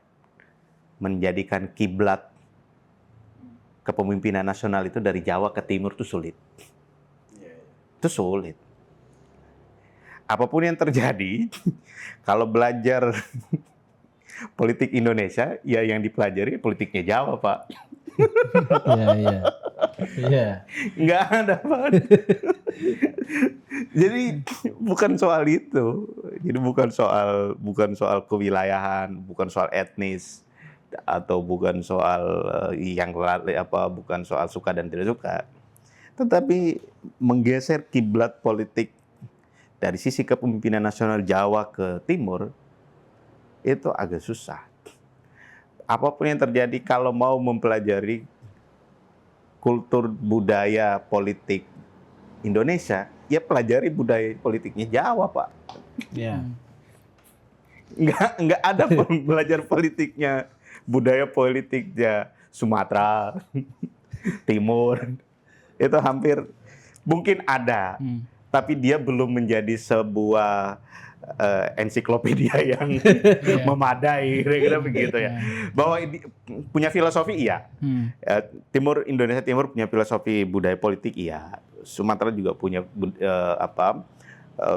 menjadikan kiblat kepemimpinan nasional itu dari Jawa ke Timur itu sulit. Itu sulit. Apapun yang terjadi, kalau belajar politik Indonesia, ya yang dipelajari politiknya Jawa, Pak. Iya. Nggak ada, Pak. Jadi bukan soal itu. Jadi bukan soal kewilayahan, bukan soal etnis, atau bukan soal bukan soal suka dan tidak suka. Tetapi menggeser kiblat politik dari sisi kepemimpinan nasional Jawa ke Timur itu agak susah. Apapun yang terjadi, kalau mau mempelajari kultur budaya politik Indonesia, ya pelajari budaya politiknya Jawa, Pak. Iya. Nggak ada belajar politiknya, budaya politiknya Sumatera, Timur. Itu hampir mungkin ada, tapi dia belum menjadi sebuah ensiklopedia yang memadai, kira-kira begitu ya. Bahwa ini punya filosofi, iya. Indonesia Timur punya filosofi budaya politik, iya. Sumatera juga punya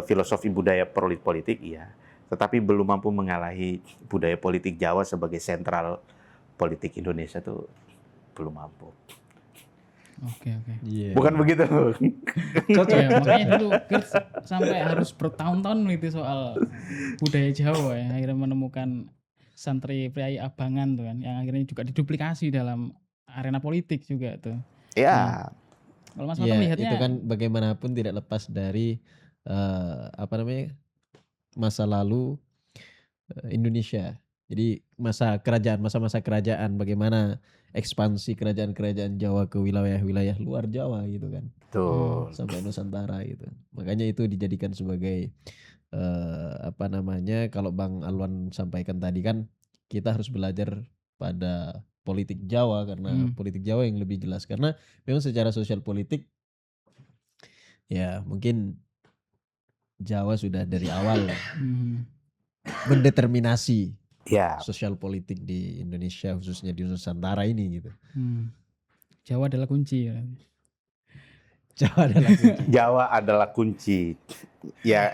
filosofi budaya politik, iya. Tetapi belum mampu mengalahi budaya politik Jawa sebagai sentral politik Indonesia, tuh belum mampu. Oke. Yeah. Bukan begitu. Cocok ya, makanya dulu sampai harus bertahun-tahun meneliti soal budaya Jawa ya, akhirnya menemukan santri priai abangan tuh kan, yang akhirnya juga diduplikasi dalam arena politik juga tuh. Ya. Kalau Mas Fata melihatnya itu kan bagaimanapun tidak lepas dari masa lalu Indonesia. Jadi masa-masa kerajaan, bagaimana ekspansi kerajaan-kerajaan Jawa ke wilayah-wilayah luar Jawa gitu kan. Betul. Sampai Nusantara gitu. Makanya itu dijadikan sebagai kalau Bang Alwan sampaikan tadi kan, kita harus belajar pada politik Jawa karena politik Jawa yang lebih jelas, karena memang secara sosial politik ya mungkin Jawa sudah dari awal mendeterminasi Ya, sosial politik di Indonesia, khususnya di Nusantara ini gitu. Jawa adalah kunci ya. Jawa adalah kunci. Jawa adalah kunci. Ya,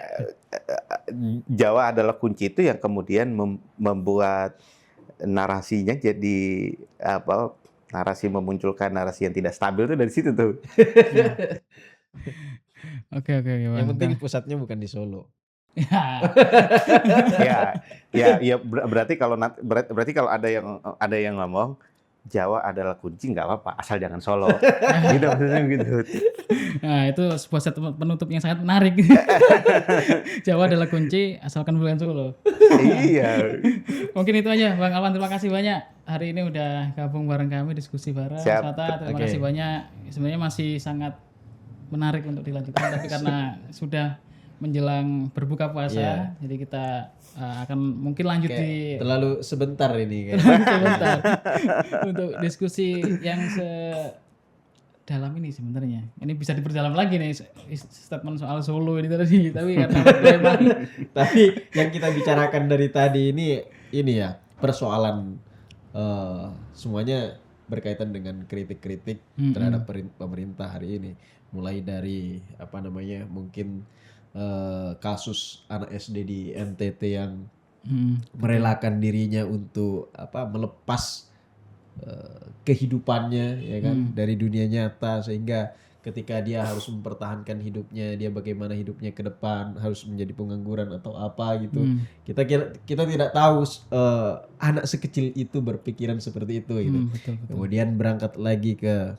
Jawa adalah kunci itu yang kemudian membuat narasinya jadi apa? Narasi memunculkan narasi yang tidak stabil itu dari situ tuh. Oke Yang Bang. penting pusatnya bukan di Solo. Ya, berarti kalau ada yang ngomong Jawa adalah kunci, nggak apa-apa, asal jangan Solo. Gitu maksudnya gitu. Nah, itu sebuah statement penutup yang sangat menarik. Jawa adalah kunci, asalkan bukan Solo. Iya. Mungkin itu aja, Bang Alwan. Terima kasih banyak hari ini udah gabung bareng kami diskusi bareng. Siap. Sata, terima kasih banyak. Sebenarnya masih sangat menarik untuk dilanjutkan, tapi karena sudah menjelang berbuka puasa, jadi kita akan mungkin lanjut di Terlalu sebentar ini kan. sebentar untuk diskusi yang dalam ini sebenarnya. Ini bisa diperdalam lagi nih statement soal Solo ini tadi, tapi karena memang Tapi yang kita bicarakan dari tadi ini ya persoalan semuanya berkaitan dengan kritik-kritik terhadap pemerintah hari ini. Mulai dari mungkin kasus anak SD di NTT yang merelakan dirinya untuk melepas kehidupannya ya kan dari dunia nyata, sehingga ketika dia harus mempertahankan hidupnya, dia bagaimana hidupnya ke depan, harus menjadi pengangguran atau apa gitu. Kita tidak tahu anak sekecil itu berpikiran seperti itu gitu. betul. Kemudian berangkat lagi ke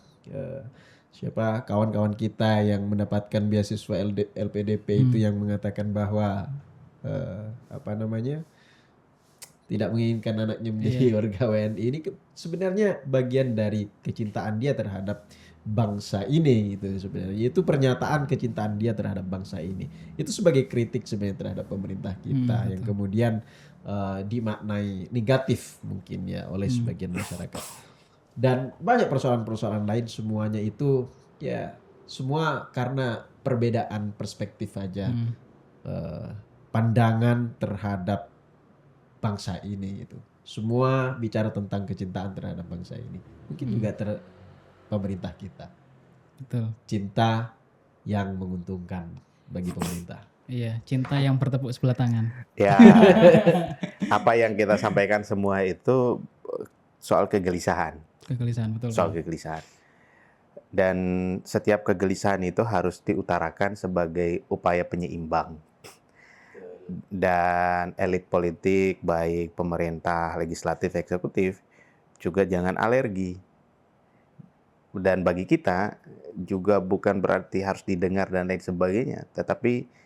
siapa kawan-kawan kita yang mendapatkan beasiswa LPDP itu yang mengatakan bahwa tidak menginginkan anaknya menjadi warga WNI. Ini sebenarnya bagian dari kecintaan dia terhadap bangsa ini gitu sebenarnya. Itu pernyataan kecintaan dia terhadap bangsa ini. Itu sebagai kritik sebenarnya terhadap pemerintah kita yang kemudian dimaknai negatif mungkin ya oleh sebagian masyarakat. Dan banyak persoalan-persoalan lain, semuanya itu ya semua karena perbedaan perspektif aja, pandangan terhadap bangsa ini gitu. Semua bicara tentang kecintaan terhadap bangsa ini. Mungkin juga pemerintah kita. Betul. Cinta yang menguntungkan bagi pemerintah. Iya, cinta yang bertepuk sebelah tangan. Ya, apa yang kita sampaikan semua itu soal kegelisahan. Betul. Soal kegelisahan. Dan setiap kegelisahan itu harus diutarakan sebagai upaya penyeimbang. Dan elit politik, baik pemerintah, legislatif, eksekutif, juga jangan alergi. Dan bagi kita juga bukan berarti harus didengar dan lain sebagainya, tetapi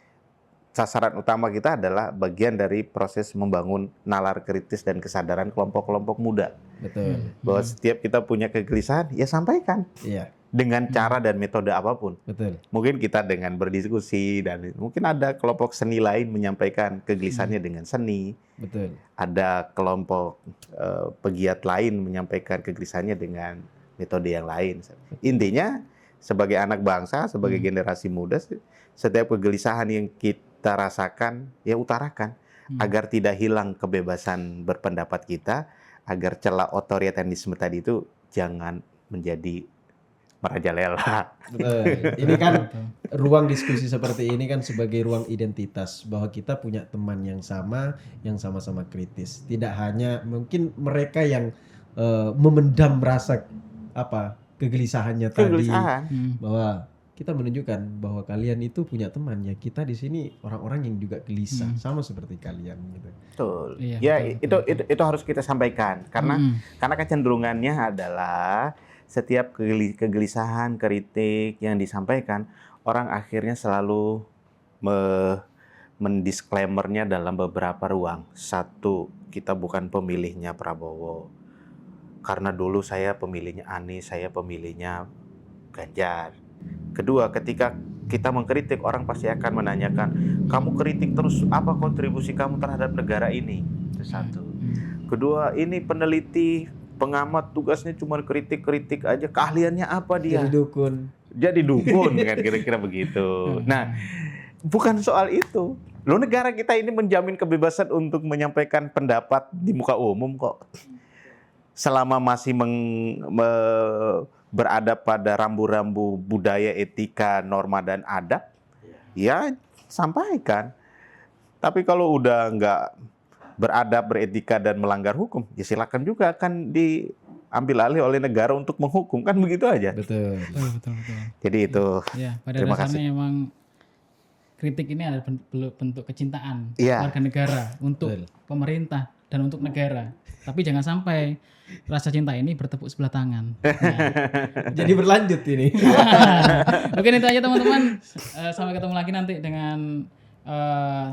sasaran utama kita adalah bagian dari proses membangun nalar kritis dan kesadaran kelompok-kelompok muda. Betul. Bahwa setiap kita punya kegelisahan, ya sampaikan. Iya. Dengan cara dan metode apapun. Betul. Mungkin kita dengan berdiskusi, dan mungkin ada kelompok seni lain menyampaikan kegelisahannya dengan seni. Betul. Ada kelompok pegiat lain menyampaikan kegelisahannya dengan metode yang lain. Intinya sebagai anak bangsa, sebagai generasi muda, setiap kegelisahan yang kita rasakan ya utarakan agar tidak hilang kebebasan berpendapat kita, agar celah otoritarianisme tadi itu jangan menjadi merajalela. Betul. Ini kan ruang diskusi seperti ini kan sebagai ruang identitas, bahwa kita punya teman yang sama-sama kritis. Tidak hanya mungkin mereka yang memendam rasa kegelisahannya tadi, bahwa kita menunjukkan bahwa kalian itu punya teman ya. Kita di sini orang-orang yang juga gelisah sama seperti kalian gitu. Betul. Iya, Ya, betul. itu harus kita sampaikan karena kecenderungannya adalah setiap kegelisahan, kritik yang disampaikan, orang akhirnya selalu mendisklaimernya dalam beberapa ruang. Satu, kita bukan pemilihnya Prabowo. Karena dulu saya pemilihnya Anies, saya pemilihnya Ganjar. Kedua, ketika kita mengkritik, orang pasti akan menanyakan, kamu kritik terus, apa kontribusi kamu terhadap negara ini? Itu satu. Kedua, ini peneliti, pengamat, tugasnya cuma kritik-kritik aja, keahliannya apa dia? Jadi dukun Kan kira-kira begitu. Nah, bukan soal itu. Loh, negara kita ini menjamin kebebasan untuk menyampaikan pendapat di muka umum kok. Selama masih beradab pada rambu-rambu budaya, etika, norma, dan adab, ya sampaikan. Tapi kalau udah nggak beradab, beretika, dan melanggar hukum, ya silakan juga akan diambil alih oleh negara untuk menghukum, kan begitu aja. Betul. Betul. Jadi itu. Ya, pada Terima dasarnya emang kritik ini adalah bentuk kecintaan Iya. warga negara untuk Betul. pemerintah dan untuk negara. Tapi jangan sampai rasa cinta ini bertepuk sebelah tangan. Ya. Jadi berlanjut ini. Mungkin itu aja teman-teman. Sampai ketemu lagi nanti dengan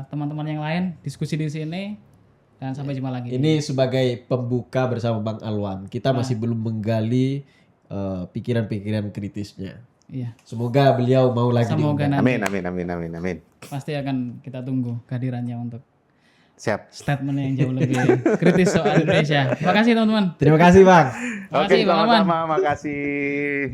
teman-teman yang lain diskusi di sini, dan sampai jumpa lagi. Ini sebagai pembuka bersama Bang Alwan. Kita masih belum menggali pikiran-pikiran kritisnya. Iya. Semoga beliau mau lagi Semoga diundang. nanti Amin. pasti akan kita tunggu kehadirannya untuk Siap. statement yang jauh lebih kritis soal Indonesia. Terima kasih teman-teman. Terima kasih Bang. Terima kasih Bang Aman. Sama-sama, makasih.